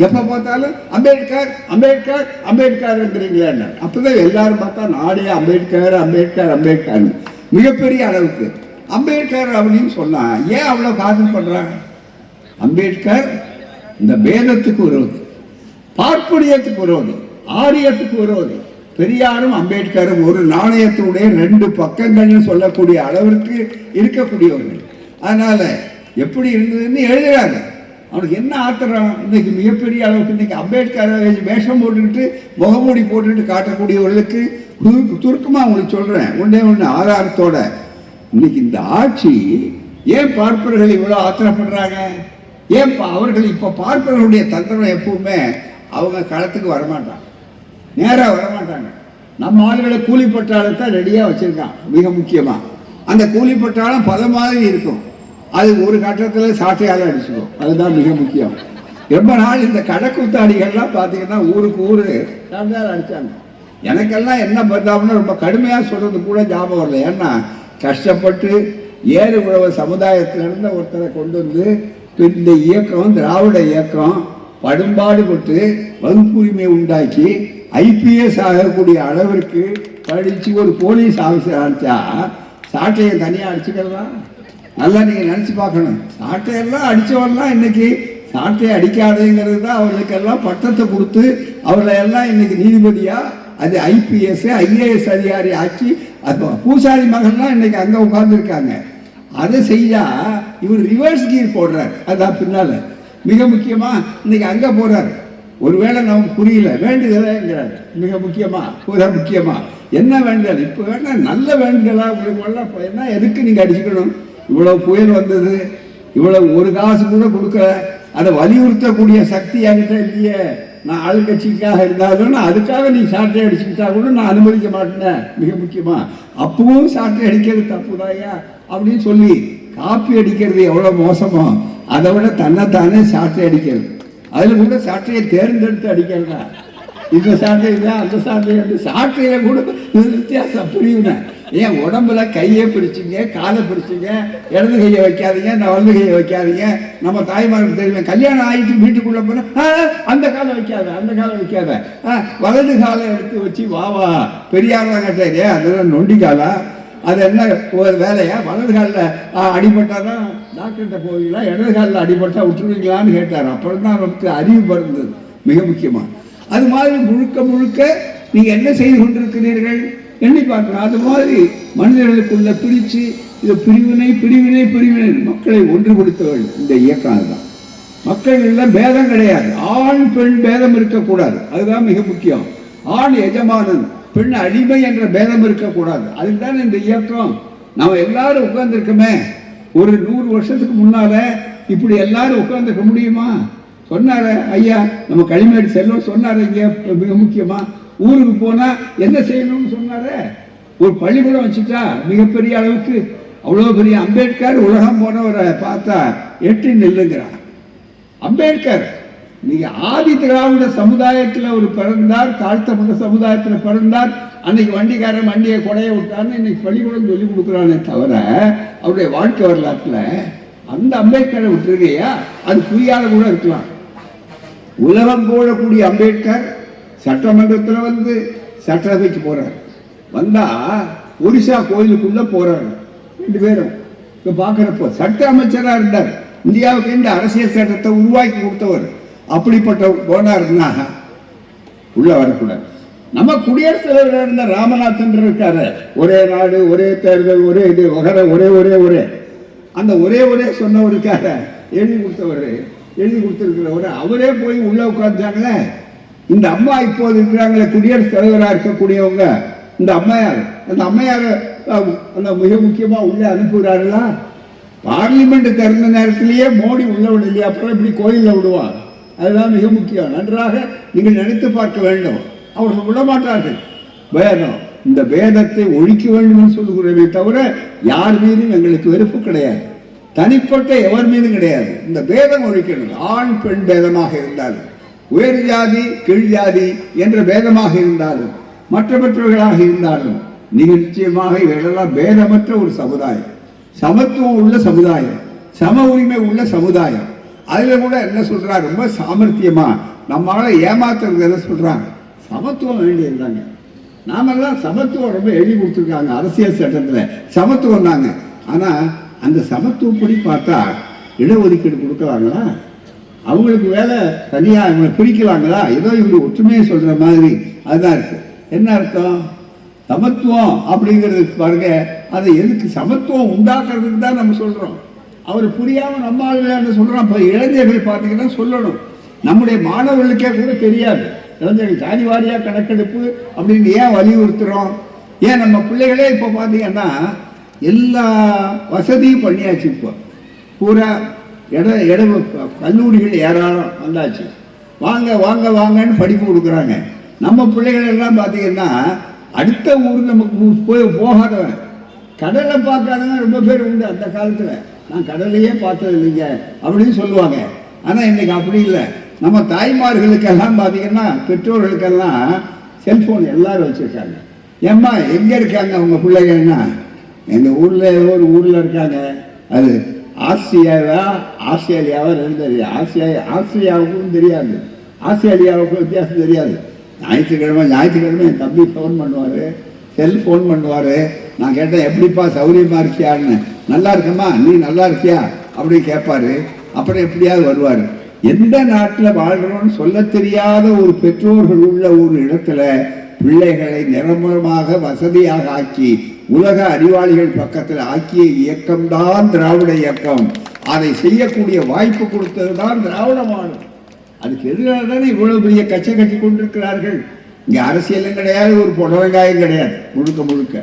எப்ப பார்த்தாலும் அம்பேத்கர் அம்பேத்கர் அம்பேத்கர்ங்கிறீங்களா? அப்பதான் எல்லாரும் பார்த்தா நாடே அம்பேத்கர் அம்பேத்கர் அம்பேத்கர். மிகப்பெரிய அளவுக்கு அம்பேத்கர் அப்படின்னு சொன்னா ஏன் அவ்வளவு காதல் பண்றாங்க? அம்பேத்கர் இந்த பேதத்துக்கு விரோதி, பார்ப்பனியத்துக்கு விரோதி, ஆரியத்துக்கு விரோதி. பெரியாரும் அம்பேத்கரும் ஒரு நாணயத்தினுடைய 2 பக்கங்கள்னு சொல்லக்கூடிய அளவிற்கு இருக்கக்கூடியவர்கள். அதனால எப்படி இருந்ததுன்னு எழுதுறாங்க. அவனுக்கு என்ன ஆத்திரம்? இன்னைக்கு மிகப்பெரிய அளவுக்கு இன்னைக்கு அம்பேத்கர் வேஷம் போட்டுக்கிட்டு முகமூடி போட்டுக்கிட்டு காட்டக்கூடியவர்களுக்கு துருக்கமா உங்களுக்கு சொல்றேன், ஒன்றே ஒன்று ஆதாரத்தோட. இன்னைக்கு இந்த ஆட்சி ஏன் பார்ப்பவர்கள் இவ்வளவு ஆத்திரப்படுறாங்க? ஏன் அவர்கள் இப்ப பார்ப்பவர்களுடைய தந்திரம் எப்பவுமே அவங்க களத்துக்கு வரமாட்டாங்க, நேராக வரமாட்டாங்க. நம்ம ஆளுகளை கூலிப்பட்டாளத்தான் ரெடியா வச்சிருக்கான். மிக முக்கியமா அந்த கூலிப்பட்டாளம் பல மாதிரி இருக்கும், அது ஒரு கட்டத்தில் சாட்டையால் அடிச்சுக்கும். அதுதான் மிக முக்கியம். ரொம்ப நாள் இந்த கடக்கூத்தாடிகள்லாம் பார்த்தீங்கன்னா ஊருக்கு ஊரு சாட்டையால் அடிச்சாங்க. எனக்கெல்லாம் என்ன பார்த்தாங்கன்னா ரொம்ப கடுமையாக சொல்றது கூட ஞாபகம் வரல. ஏன்னா கஷ்டப்பட்டு ஏறு உழவ சமுதாயத்திலிருந்து ஒருத்தரை கொண்டு வந்து இந்த இயக்கம், திராவிட இயக்கம் படும்பாடுபட்டு வகுப்புரிமை உண்டாக்கி ஐபிஎஸ் ஆகக்கூடிய அளவிற்கு படிச்சு ஒரு போலீஸ் ஆஃபீஸர் அடிச்சா சாட்டையை தனியாக அடிச்சுக்கிறதா? நல்லா நீங்க நினைச்சு பார்க்கணும். சாட்டையெல்லாம் அடிச்சவரெல்லாம் இன்னைக்கு சாட்டையை அடிக்காதேங்கிறது தான் அவர்களுக்கெல்லாம் பட்டத்தை கொடுத்து அவர்களை எல்லாம் இன்னைக்கு நீதிபதியா, அது ஐபிஎஸ் ஐஏஎஸ் அதிகாரி ஆச்சு. அது பூசாரி மகன்லாம் இன்னைக்கு அங்க உட்கார்ந்து இருக்காங்க. அதை செய்யா இவர் ரிவர்ஸ் கீர் போடுறாரு. அதான் பின்னால மிக முக்கியமா இன்னைக்கு அங்க போறாரு. ஒருவேளை நமக்கு புரியல, வேண்டுதலைங்கிறாரு. மிக முக்கியமா என்ன வேண்டுதல்? இப்ப வேணா நல்ல வேண்டுதலா உங்களுக்கு என்ன, எதுக்கு நீங்க அடிச்சுக்கணும்? இவ்வளவு புயல் வந்தது, இவ்வளவு ஒரு காசு கூட கொடுக்கல, அதை வலியுறுத்தக்கூடிய சக்தி என்கிட்ட இல்லையே. நான் ஆளுங்கட்சிக்காக இருந்தாலும் அதுக்காக நீ சாட்டை அடிச்சுக்கிட்டா கூட நான் அனுமதிக்க மாட்டேன். மிக முக்கியமா அப்பவும் சாட்டை அடிக்கிறது தப்புதாயா அப்படின்னு சொல்லி காப்பி அடிக்கிறது எவ்வளவு மோசமோ அதை விட தன்னைத்தானே சாட்டை அடிக்கிறது. அதுல கூட சாட்டையை தேர்ந்தெடுத்து அடிக்கிறதா? இந்த சாட்டை இல்லை அந்த சாட்டை அந்த சாட்டையில கூட வித்தியாசம் பிரிவுனேன். ஏன் உடம்புல கையை பிடிச்சிங்க, காலை பிடிச்சிங்க, இடது கையை வைக்காதீங்க, வலது கையை வைக்காதீங்க. நம்ம தாய்மாருக்கு தெரியுமே, கல்யாணம் ஆகிட்டு வீட்டுக்குள்ள போனா அந்த காலை வைக்காத, அந்த காலை வைக்காத, வலது காலை எடுத்து வச்சு வா பெரியாரெல்லாம் கேட்டாரு, அதெல்லாம் நொண்டி காலா, அது என்ன ஒரு வேலையா? வலது காலில் அடிபட்டாதான் டாக்டர்கிட்ட போவீங்களா, இடது காலில் அடிபட்டா விட்டுருவீங்களான்னு கேட்டார். அப்புறம் தான் நமக்கு அறிவு பிறந்தது, மிக முக்கியமாக. அது மாதிரி முழுக்க முழுக்க நீங்க என்ன செய்து கொண்டிருக்கிறீர்கள் எண்ணி பார்க்கலாம். அது மாதிரி மனிதர்களுக்குள்ள பிரிச்சு இது பிரிவினை பிரிவினை பிரிவினை மக்களை ஒன்றுபடுத்தவர்கள் இந்த இயக்கம். அதுதான் மக்கள் எல்லாம் பேதம் கிடையாது, ஆண் பெண் பேதம் இருக்கக்கூடாது, அதுதான் மிக முக்கியம். ஆண் எஜமானன் பெண் அடிமை என்ற பேதம் இருக்கக்கூடாது, அதுதான் இந்த இயக்கம். நம்ம எல்லாரும் உட்கார்ந்துருக்கோமே, ஒரு 100 வருஷத்துக்கு முன்னால இப்படி எல்லாரும் உட்கார்ந்துருக்க முடியுமா? சொன்னார ஐயா, நம்ம களிமேடு செல்வம் சொன்னாரு. இங்க மிக முக்கியமா ஊருக்கு போனா என்ன செய்யணும்னு சொன்னாரு. ஒரு பள்ளிக்கூடம் வச்சுட்டா மிகப்பெரிய அளவுக்கு, அவ்வளவு பெரிய அம்பேத்கர் உலகம் போனவரை பார்த்தா எட்டி நெல்லுங்கிறார். அம்பேத்கர் நீங்க ஆதி திராவிட சமுதாயத்துல ஒரு பிறந்தார், தாழ்த்தப்பட்ட சமுதாயத்துல பிறந்தார். அன்னைக்கு வண்டிக்காரன் வண்டியை கொடைய விட்டான்னு இன்னைக்கு பள்ளிக்கூடம் சொல்லி கொடுக்குறானே தவிர அவருடைய வாழ்க்கை வரலாற்றுல அந்த அம்பேத்கரை விட்டுருக்கையா, அது புரியாத கூட இருக்கலாம். உலகம் போடக்கூடிய அம்பேத்கர் சட்டமன்றத்தில் வந்து சட்டசபைக்கு போறார். வந்தா ஒரிசா கோயிலுக்குள்ள போறாரு. 2 பேரும் இப்ப பாக்குறப்போ சட்ட அமைச்சரா இருந்தார். இந்தியாவுக்கு இந்த அரசியல் சட்டத்தை உருவாக்கி கொடுத்தவர். அப்படிப்பட்ட போனாருன்னா உள்ள வரக்கூடாது. நம்ம குடியரசுத் தலைவர் இருந்த ராமநாதன் இருக்காரு, ஒரே நாடு ஒரே தேர்தல் ஒரே இது ஒரே ஒரே ஒரே அந்த ஒரே ஒரே சொன்னவருக்காக எழுதி கொடுத்திருக்கிறவர் அவரே போய் உள்ள உட்கார்ந்தாங்களே. இந்த அம்மா இப்போது இருக்கிறாங்களே குடியரசுத் தலைவராக இருக்கக்கூடியவங்க, இந்த அம்மையார், அந்த அம்மையார் அந்த மிக முக்கியமா உள்ள அனுப்புகிறார்களா? பார்லிமெண்ட் திறந்த நேரத்திலேயே மோடி உள்ள விடலையா, அப்புறம் இப்படி கோயிலில் விடுவார். அதுதான் மிக முக்கியம். நன்றாக நீங்கள் நினைத்து பார்க்க வேண்டும். அவர்கள் விடமாட்டார்கள். வேதம், இந்த வேதத்தை ஒழிக்க வேண்டும் சொல்லுகிறதை தவிர யார் மீதும் எங்களுக்கு வெறுப்பு கிடையாது, தனிப்பட்ட எவர் மீதும் கிடையாது. இந்த பேதம் ஒழிக்கிறது. ஆண் பெண் பேதமாக இருந்தாலும், உயர் ஜாதி கீழ் ஜாதி என்ற பேதமாக இருந்தாலும், மற்றவர்களாக இருந்தாலும், நிச்சயமாக இவைகளெல்லாம் பேதமற்ற ஒரு சமுதாயம், சமத்துவம் உள்ள சமுதாயம், சம உரிமை உள்ள சமுதாயம். அதுல கூட என்ன சொல்றாங்க, ரொம்ப சாமர்த்தியமா நம்மளால ஏமாத்துறது என்ன சொல்றாங்க, சமத்துவம் வேண்டியிருந்தாங்க. நாமெல்லாம் சமத்துவம் ரொம்ப எழுதி கொடுத்துருக்காங்க அரசியல் சட்டத்துல, சமத்துவம் தாங்க. ஆனா அந்த சமத்துவப்படி பார்த்தா இடஒதுக்கீடு கொடுக்கலாங்களா? அவங்களுக்கு வேலை தனியா இவங்களை பிரிக்கலாங்களா? ஏதோ இவங்க ஒற்றுமையை சொல்ற மாதிரி அதுதான் இருக்கு. என்ன அர்த்தம்? சமத்துவம் அப்படிங்கிறது பாருங்க, அதை எதுக்கு சமத்துவம் உண்டாக்குறதுக்கு தான் நம்ம சொல்றோம். அவர் புரியாம நம்ம ஆளுநர் சொல்றோம். இப்ப இளைஞர்கள் பார்த்தீங்கன்னா சொல்லணும், நம்முடைய மாணவர்களுக்கே கூட தெரியாது. இளைஞர்கள் ஜாதி வாரியா கணக்கெடுப்பு அப்படின்னு ஏன் வலியுறுத்துறோம்? ஏன் நம்ம பிள்ளைகளே இப்போ பார்த்தீங்கன்னா எல்லா வசதியும் பண்ணியாச்சு. இப்போ பூரா கல்லூரிகள் ஏராளம் வந்தாச்சு. வாங்க வாங்க வாங்கன்னு படிப்பு கொடுக்குறாங்க. நம்ம பிள்ளைகள் எல்லாம் பார்த்தீங்கன்னா அடுத்த ஊர் நமக்கு போகாதவன், கடலை பார்க்காதவன் ரொம்ப பேர் உண்டு. அந்த காலத்தில் நான் கடலையே பார்த்தது இல்லைங்க அப்படின்னு சொல்லுவாங்க. ஆனால் இன்னைக்கு அப்படி இல்லை. நம்ம தாய்மார்களுக்கெல்லாம் பார்த்தீங்கன்னா பெற்றோர்களுக்கெல்லாம் செல்போன் எல்லாரும் வச்சுருக்காங்க. ஏம்மா எங்கே இருக்காங்க அவங்க பிள்ளைகள்னா, எங்கள் ஊரில் ஏதோ ஒரு ஊரில் இருக்காங்க. அது ஆஸ்திரேலியாவா தெரியாது, ஆஸ்திரேலியாவுக்கும் தெரியாது, ஆஸ்திரேலியாவுக்கும் வித்தியாசம் தெரியாது. ஞாயிற்றுக்கிழமை என் தம்பி ஃபோன் பண்ணுவார், செல்ஃபோன் பண்ணுவார். நான் கேட்டேன், எப்படிப்பா சௌரியமாக இருக்கியான்னு. நல்லா இருக்கம்மா, நீ நல்லா இருக்கியா அப்படின்னு கேட்பாரு. அப்புறம் எப்படியாவது வருவார். எந்த நாட்டில் வாழ்கிறோன்னு சொல்ல தெரியாத ஒரு பெற்றோர்கள் உள்ள ஒரு இடத்துல பிள்ளைகளை நிரந்தரமாக வசதியாக ஆக்கி உலக அறிவாளிகள் பக்கத்தில் ஆக்கிய இயக்கம்தான் திராவிட இயக்கம். அதை செய்யக்கூடிய வாய்ப்பு கொடுத்தது தான் திராவிட மாடல். அதுக்கு எதிராக தானே இவ்வளவு பெரிய கச்சை கட்டி கொண்டிருக்கிறார்கள். இங்க அரசியலும் கிடையாது, ஒரு புடலங்காயம் கிடையாது. முழுக்க முழுக்க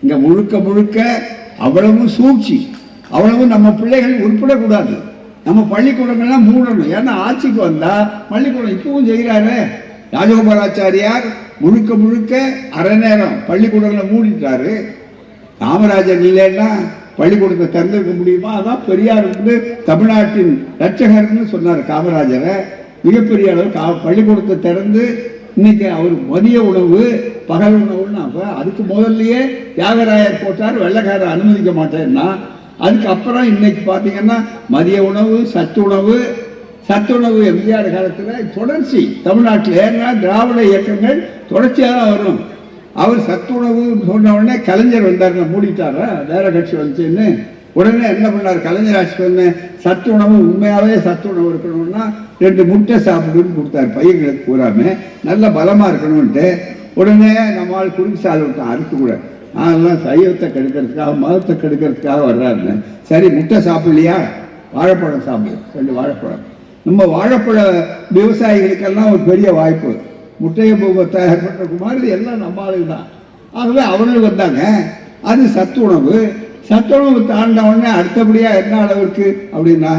இங்க முழுக்க முழுக்க அவ்வளவு சூழ்ச்சி, அவ்வளவு நம்ம பிள்ளைகள் உட்படக்கூடாது. நம்ம பள்ளிக்கூடங்கள்லாம் மூடணும். ஏன்னா ஆட்சிக்கு வந்தா பள்ளிக்கூடம் இப்பவும் செய்கிறாரு. ராஜகோபாலாச்சாரியார் முழுக்க முழுக்க அரை நேரம் பள்ளிக்கூடங்களை மூடிட்டாரு. காமராஜர் இல்லைன்னா பள்ளிக்கூடத்தை திறந்திருக்க முடியுமா? அதான் பெரியார் வந்து தமிழ்நாட்டின் ரட்சகர்னு சொன்னார் காமராஜரை. மிகப்பெரிய அளவு பள்ளிக்கூடத்தை திறந்து இன்னைக்கு அவர் மதிய உணவு பகல் உணவுன்னு அப்போ அதுக்கு முதல்லயே தியாகராயர் போட்டார், வெள்ளைக்காரர் அனுமதிக்க மாட்டேன்னா. அதுக்கப்புறம் இன்னைக்கு பார்த்தீங்கன்னா மதிய உணவு, சத்துணவு எம்ஜிஆர் காலத்தில் தொடர்ச்சி தமிழ்நாட்டில். ஏன்னா திராவிட இயக்கங்கள் தொடர்ச்சியாக தான் வரும். அவர் சத்துணவு சொன்ன உடனே கலைஞர் வந்தார், மூடிட்டாரா வேற கட்சி வந்துச்சுன்னு. உடனே என்ன பண்ணார் கலைஞர் ஆட்சி பண்ண, சத்துணவு உண்மையாகவே சத்துணவு இருக்கணும்னா 2 முட்டை சாப்பிடுன்னு கொடுத்தாரு பையங்களுக்கு பூராம, நல்ல பலமாக இருக்கணும்ன்ட்டு. உடனே நம்மால் குறுக்கு சாலை விட்டான். அதுக்கு கூட நான்லாம் சைவத்தை கெடுக்கிறதுக்காக மதத்தை கெடுக்கிறதுக்காக வர்றாருன்னு. சரி முட்டை சாப்பிடலையா, வாழைப்பழம் சாப்பிடு, 2 வாழைப்பழம். நம்ம வாழைப்பழ விவசாயிகளுக்கெல்லாம் ஒரு பெரிய வாய்ப்பு. முட்டையை தயார் பண்ணுறதுக்கு மாதிரி எல்லாம் நம்ம ஆளுங்க தான். ஆகவே அவர்கள் வந்தாங்க. அது சத்துணவு தாண்ட உடனே அடுத்தபடியாக என்ன அளவுக்கு அப்படின்னா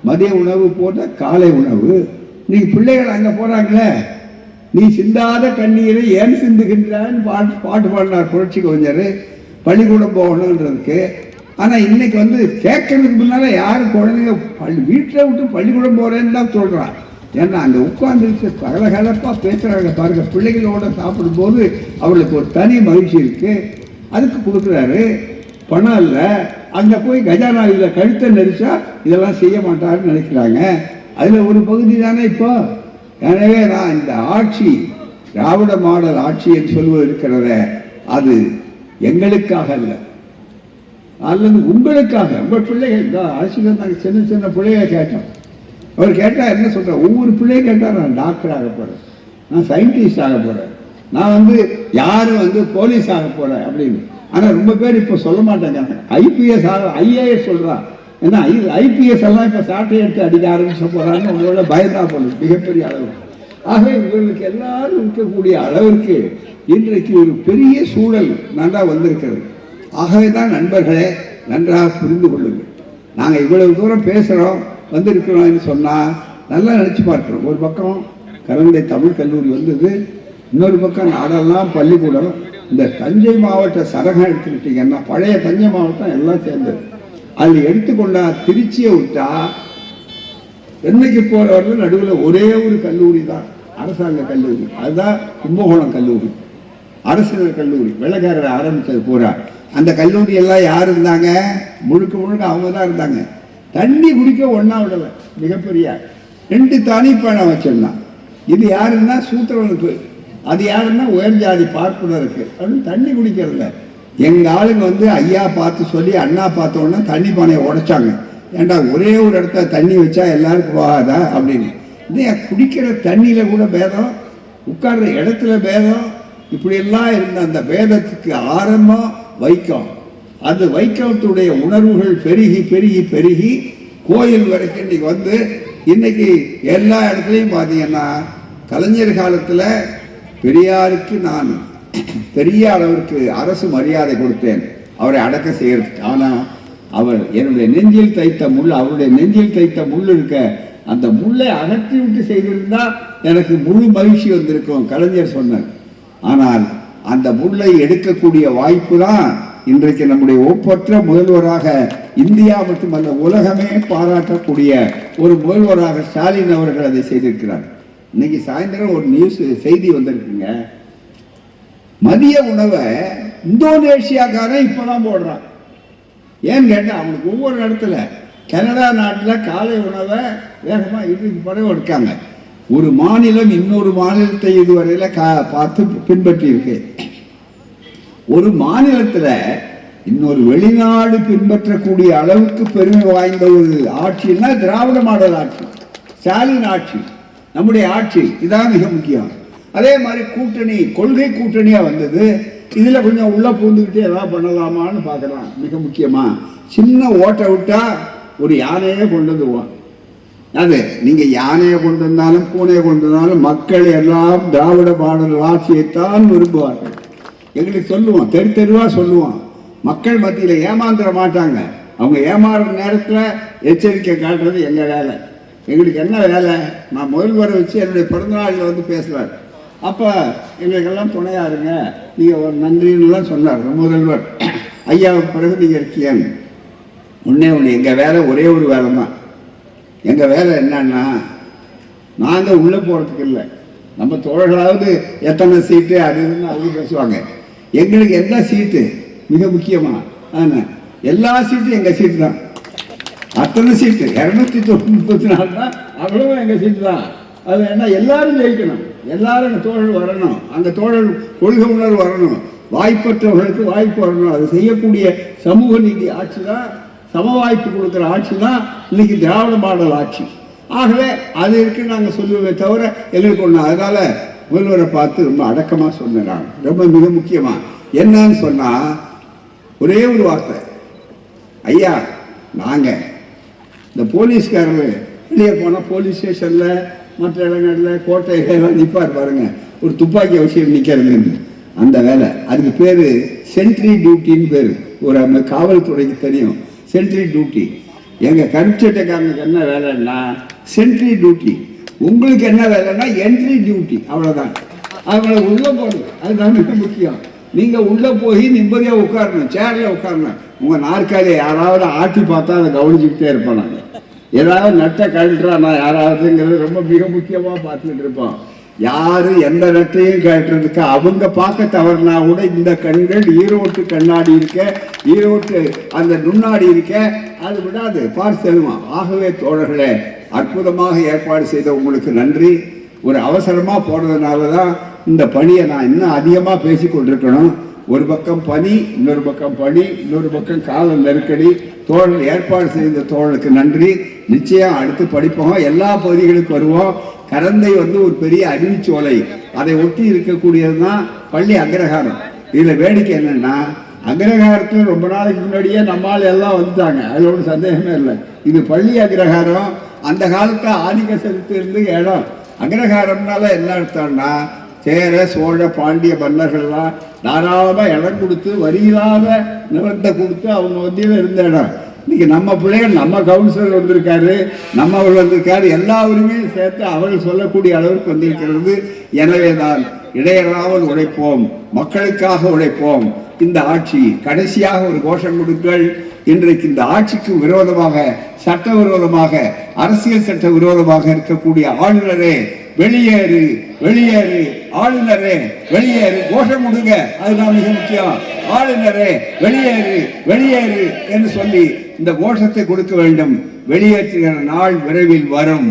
மதிய உணவு போட்ட காலை உணவு. இன்னைக்கு பிள்ளைகள் அங்கே போகிறாங்களே, நீ சிந்தாத கண்ணீரை ஏன் சிந்துகின்றான்னு பாட்டு பாடினார் புரட்சி கவிஞர், பள்ளிக்கூடம் போகணுன்றதுக்கு. ஆனால் இன்னைக்கு கேட்கறதுக்கு முன்னால யாரும் குழந்தைங்க வீட்டில் விட்டு பள்ளிக்கூடம் போகிறேன்னு தான் சொல்கிறான். ஏன்னா அங்கே உட்காந்துருக்கு கலகலப்பாக பேசுகிறாங்க பாருங்க. பிள்ளைகளோட சாப்பிடும்போது அவளுக்கு ஒரு தனி மகிழ்ச்சி இருக்குது. அதுக்கு கொடுக்குறாரு. பணம் இல்லை, அங்கே போய் கஜானாவில் கழுத்தை நெரிச்சா இதெல்லாம் செய்ய மாட்டாருன்னு நினைக்கிறாங்க. அதில் ஒரு பகுதி தானே இப்போ. எனவே நான் இந்த ஆட்சி திராவிட மாடல் ஆட்சி என்று சொல்வது இருக்கிறத, அது எங்களுக்காக அல்ல, அல்லது உங்களுக்காக. உங்கள் பிள்ளைகள் அரசியல் நாங்கள் சின்ன பிள்ளைகளை கேட்டோம். அவர் கேட்டால் என்ன சொல்கிறார், ஒவ்வொரு பிள்ளையும் கேட்டால் நான் டாக்டர் ஆக போகிறேன், நான் சயின்டிஸ்ட் ஆக போகிறேன், நான் யாரும் போலீஸ் ஆக போகிறேன் அப்படின்னு. ஆனால் ரொம்ப பேர் இப்போ சொல்ல மாட்டாங்க. ஐபிஎஸ் ஐஏஎஸ் சொல்கிறான். ஏன்னா ஐபிஎஸ் எல்லாம் இப்போ சாட்டை எடுத்து அடிக்க ஆரம்பிச்ச போகிறான்னு உங்களோட பயந்தா போகணும் மிகப்பெரிய அளவு. ஆக இவர்களுக்கு எல்லாரும் இருக்கக்கூடிய அளவிற்கு இன்றைக்கு ஒரு பெரிய சூழல் நன்றாக வந்திருக்கிறது. ஆகவே தான் நண்பர்களே, நன்றாக புரிந்து கொள்ளுங்கள். நாங்கள் இவ்வளவு தூரம் பேசுகிறோம் வந்திருக்கிறோம்னு சொன்னால் நல்லா நினச்சி பார்க்குறோம். ஒரு பக்கம் கலந்தை தமிழ் கல்லூரி வந்தது, இன்னொரு பக்கம் நாடெல்லாம் பள்ளிக்கூடம். இந்த தஞ்சை மாவட்ட சரகம் எடுத்துக்கிட்டீங்கன்னா பழைய தஞ்சை மாவட்டம் எல்லாம் சேர்ந்தது. அதில் எடுத்துக்கொண்டா திருச்சியை விட்டா சென்னைக்கு போகிறவர்கள் நடுவில் ஒரே ஒரு கல்லூரி தான் அரசாங்க கல்லூரி, அதுதான் கும்பகோணம் கல்லூரி, அரசு கல்லூரி. வெள்ளைக்காரர் ஆரம்பித்தது பூரா. அந்த கல்லூரி எல்லாம் யார் இருந்தாங்க, முழுக்க அவங்க தான் இருந்தாங்க. தண்ணி குடிக்க ஒன்றா விடலை, மிகப்பெரிய 2 தனிப்பயணம் வச்சிருந்தான். இது யாருன்னா சூத்திரனுக்கு, அது யாருன்னா உயர் ஜாதி பார்ப்பனருக்கு. அப்படின்னு தண்ணி குடிக்கிறதில்ல. எங்கள் ஆளுங்க ஐயா பார்த்து சொல்லி அண்ணா பார்த்தோன்னா தண்ணி பானையை உடைச்சாங்க. ஏண்டா ஒரே ஒரு இடத்துல தண்ணி வச்சா எல்லாருக்கும் போகாதா அப்படின்னு. குடிக்கிற தண்ணியில் கூட பேதம், உட்கார்ற இடத்துல பேதம், இப்படியெல்லாம் இருந்த அந்த பேதத்துக்கு ஆரம்பம் வைக்கம். அந்த வைக்கத்துடைய உணர்வுகள் பெருகி பெருகி பெருகி கோயில் வரைக்கும் இன்னைக்கு எல்லா இடத்துலையும் பார்த்தீங்கன்னா கலைஞர் காலத்தில் பெரியாருக்கு நான் பெரிய அளவிற்கு அரசு மரியாதை கொடுத்தேன் அவரை அடக்க செய்யறதுக்கு. ஆனால் அவர் என்னுடைய நெஞ்சில் தைத்த முள், அவருடைய நெஞ்சில் தைத்த முள் இருக்க, அந்த முள்ளை அகற்றி விட்டு செய்திருந்தா எனக்கு முழு மகிழ்ச்சி வந்திருக்கும் கலைஞர் சொன்னார். ஆனால் அந்த முள்ளை எடுக்கக்கூடிய வாய்ப்பு தான் இன்றைக்கு நம்முடைய ஒப்பற்ற முதல்வராக இந்தியா மட்டுமல்ல உலகமே பாராட்டக்கூடிய ஒரு முதல்வராக ஸ்டாலின் அவர்கள் அதை செய்திருக்கிறார். இன்னைக்கு சாயந்தரம் ஒரு நியூஸ் செய்தி வந்திருக்குங்க. மதிய உணவை இந்தோனேஷியாக்காரன் இப்பதான் போடுறான். ஏன்னு கேட்டால் அவனுக்கு ஒவ்வொரு இடத்துல கனடா நாட்டில் காலை உணவை வேகமாக இன்றைக்கு படம் எடுக்காங்க. ஒரு மாநிலம் இன்னொரு மாநிலத்தை இதுவரையில் பார்த்து பின்பற்றி இருக்கு. ஒரு மாநிலத்தில் இன்னொரு வெளிநாடு பின்பற்றக்கூடிய அளவுக்கு பெருமை வாய்ந்த ஒரு ஆட்சின்னா திராவிட மாடல் ஆட்சி, ஸ்டாலின் ஆட்சி, நம்முடைய ஆட்சி. இதான் மிக முக்கியம். அதே மாதிரி கூட்டணி, கொள்கை கூட்டணியாக வந்தது. இதில் கொஞ்சம் உள்ளே பூந்துக்கிட்டு எதாவது பண்ணலாமான்னு பார்க்கலாம். மிக முக்கியமாக சின்ன ஓட்டை விட்டால் ஒரு யானையே கொண்டு வந்துடுவான். அது நீங்கள் யானையை கொண்டு வந்தாலும் பூனையை கொண்டு வந்தாலும் மக்கள் எல்லாம் திராவிட மாடல் ஆட்சியைத்தான் விரும்புவார்கள். எங்களுக்கு சொல்லுவோம், தெரு தெருவாக சொல்லுவோம். மக்கள் மத்தியில் ஏமாந்துட மாட்டாங்க. அவங்க ஏமாறுற நேரத்தில் எச்சரிக்கை காட்டுறது எங்கள் வேலை. எங்களுக்கு என்ன வேலை? நான் முதல்வரை வச்சு என்னுடைய பிறந்தநாளில் பேசுவார். அப்போ எங்களுக்கெல்லாம் துணையாக இருங்க, நீங்கள் ஒரு நன்றின்னுலாம் சொன்னார் முதல்வர். ஐயாவுக்கு பிறகு நீங்கள் இருக்கீங்க. ஒன்று எங்கள் வேலை ஒரே ஒரு வேலை தான். எங்கள் வேலை என்னன்னா, நாங்கள் உள்ளே போகிறதுக்கு இல்லை, நம்ம தோழர்களாவது எத்தனை சீட்டு அது இதுன்னு அவங்க பேசுவாங்க. எங்களுக்கு எந்த சீட்டு மிக முக்கியமா? எல்லா சீட்டும் எங்க சீட்டு தான். அத்தனை சீட்டு 234 தான், அவ்வளவும் எங்க சீட்டு தான். அது என்ன, எல்லாரும் ஜெயிக்கணும், எல்லாரும் அந்த தோழல் வரணும், அந்த தோழல் கொள்கை உணர்வு வரணும், வாய்ப்பற்றவர்களுக்கு வாய்ப்பு வரணும். அது செய்யக்கூடிய சமூக நீதி ஆட்சி தான், சம வாய்ப்பு கொடுக்குற ஆட்சி தான் இன்னைக்கு திராவிட மாடல் ஆட்சி. ஆகவே அது இருக்கு நாங்கள் சொல்லுவதை தவிர எங்களுக்கு ஒன்று. அதனால முதல்வரை பார்த்து ரொம்ப அடக்கமாக சொன்னேன். நான் ரொம்ப மிக முக்கியமாக என்னன்னு சொன்னால் ஒரே ஒரு வார்த்தை, ஐயா நாங்கள் இந்த போலீஸ்காரர் வெளியே போனால் போலீஸ் ஸ்டேஷனில் மற்ற இடங்களில் கோட்டைகள்லாம் நிற்பார் பாருங்க, ஒரு துப்பாக்கி அவசியம் நிற்கிறது, அந்த வேலை அதுக்கு பேர் சென்ட்ரி டியூட்டின்னு பேர். ஒரு அந்த காவல்துறைக்கு தெரியும் சென்ட்ரி டியூட்டி. எங்கள் கருச்சட்டைக்காரங்களுக்கு என்ன வேலைன்னா சென்ட்ரி டியூட்டி, உங்களுக்கு என்ன வேலைன்னா என்ட்ரி டியூட்டி, அவ்வளோதான். அவங்கள உள்ளே போகணும், அதுதான் மிக முக்கியம். நீங்கள் உள்ளே போய் நிம்மதியாக உட்காரணும், சேரில் உட்காரணும். உங்கள் நாற்காலியை யாராவது ஆட்டி பார்த்தா அதை கவனிச்சுக்கிட்டே இருப்போம். நாங்கள் ஏதாவது நட்டை கழட்டுறா நான் யாராவதுங்கிறது ரொம்ப மிக முக்கியமாக பார்த்துக்கிட்டு இருப்போம். யாரு எந்த நட்டையும் கேட்டுறதுக்கு அவங்க பார்க்க தவறுனா கூட இந்த கண்கள் ஈரோட்டு கண்ணாடி இருக்க, ஈரோட்டு அந்த நுண்ணாடி இருக்க, அது விடாது, பார்த்து செல்வான். ஆகவே தோழர்களே, அற்புதமாக ஏற்பாடு செய்த உங்களுக்கு நன்றி. ஒரு அவசரமாக போனதுனால தான் இந்த பணியை நான் இன்னும் அதிகமாக பேசி கொண்டிருக்கணும். ஒரு பக்கம் பனி, இன்னொரு பக்கம் பணி, இன்னொரு பக்கம் கால நெருக்கடி. தோழர் ஏற்பாடு செய்த தோழருக்கு நன்றி. நிச்சயம் அடுத்து படிப்போம், எல்லா பகுதிகளுக்கு வருவோம். கரந்தை ஒரு பெரிய அருவிச்சோலை, அதை ஒட்டி இருக்கக்கூடியது தான் பள்ளி அக்ரஹாரம். இதில் வேடிக்கை என்னன்னா, அக்ரஹாரத்தில் ரொம்ப நாளைக்கு முன்னாடியே நம்மால் எல்லாம் வந்துட்டாங்க, அதில் ஒரு சந்தேகமே இல்லை. இது பள்ளி அக்ரஹாரம். அந்த காலத்தை ஆதிக்க செலுத்தி இருந்து இடம். அக்ரஹாரம்னால என்ன அர்த்தம்னா, சேர சோழ பாண்டிய மன்னர்கள்லாம் தாராளமாக இடம் கொடுத்து வரியில்லாத நிலத்தை கொடுத்து அவங்க வந்தியில் இருந்த இடம். இன்னைக்கு நம்ம பிள்ளைகள், நம்ம கவுன்சிலர் வந்திருக்காரு, நம்மவர் வந்திருக்காரு, எல்லா உரிமையும் சேர்த்து அவர்கள் சொல்லக்கூடிய அளவுக்கு வந்திருக்கிறது. எனவே தான் இடையறாமல் உழைப்போம், மக்களுக்காக உழைப்போம். இந்த ஆட்சி கடைசியாக ஒரு கோஷம் கொடுங்கள். இன்றைக்கு இந்த ஆட்சிக்கு விரோதமாக, சட்ட விரோதமாக, அரசியல் சட்ட விரோதமாக இருக்கக்கூடிய ஆளுநரே வெளியேறு, வெளியேறு, ஆளுநரே வெளியேறு, கோஷம் கொடுங்க. அதுதான் மிக முக்கியம். ஆளுநரே வெளியேறு, வெளியேறு என்று சொல்லி இந்த கோஷத்தை கொடுக்க வேண்டும். வெளியேற்றுகிற நாள் விரைவில் வரும்.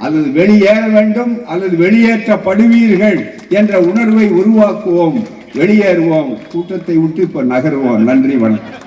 அல்லது வெளியேற வேண்டும் அல்லது வெளியேற்றப்படுவீர்கள் என்ற உணர்வை உருவாக்குவோம். வெளியேறுவோம், கூட்டத்தை விட்டு இப்ப நகருவோம். நன்றி, வணக்கம்.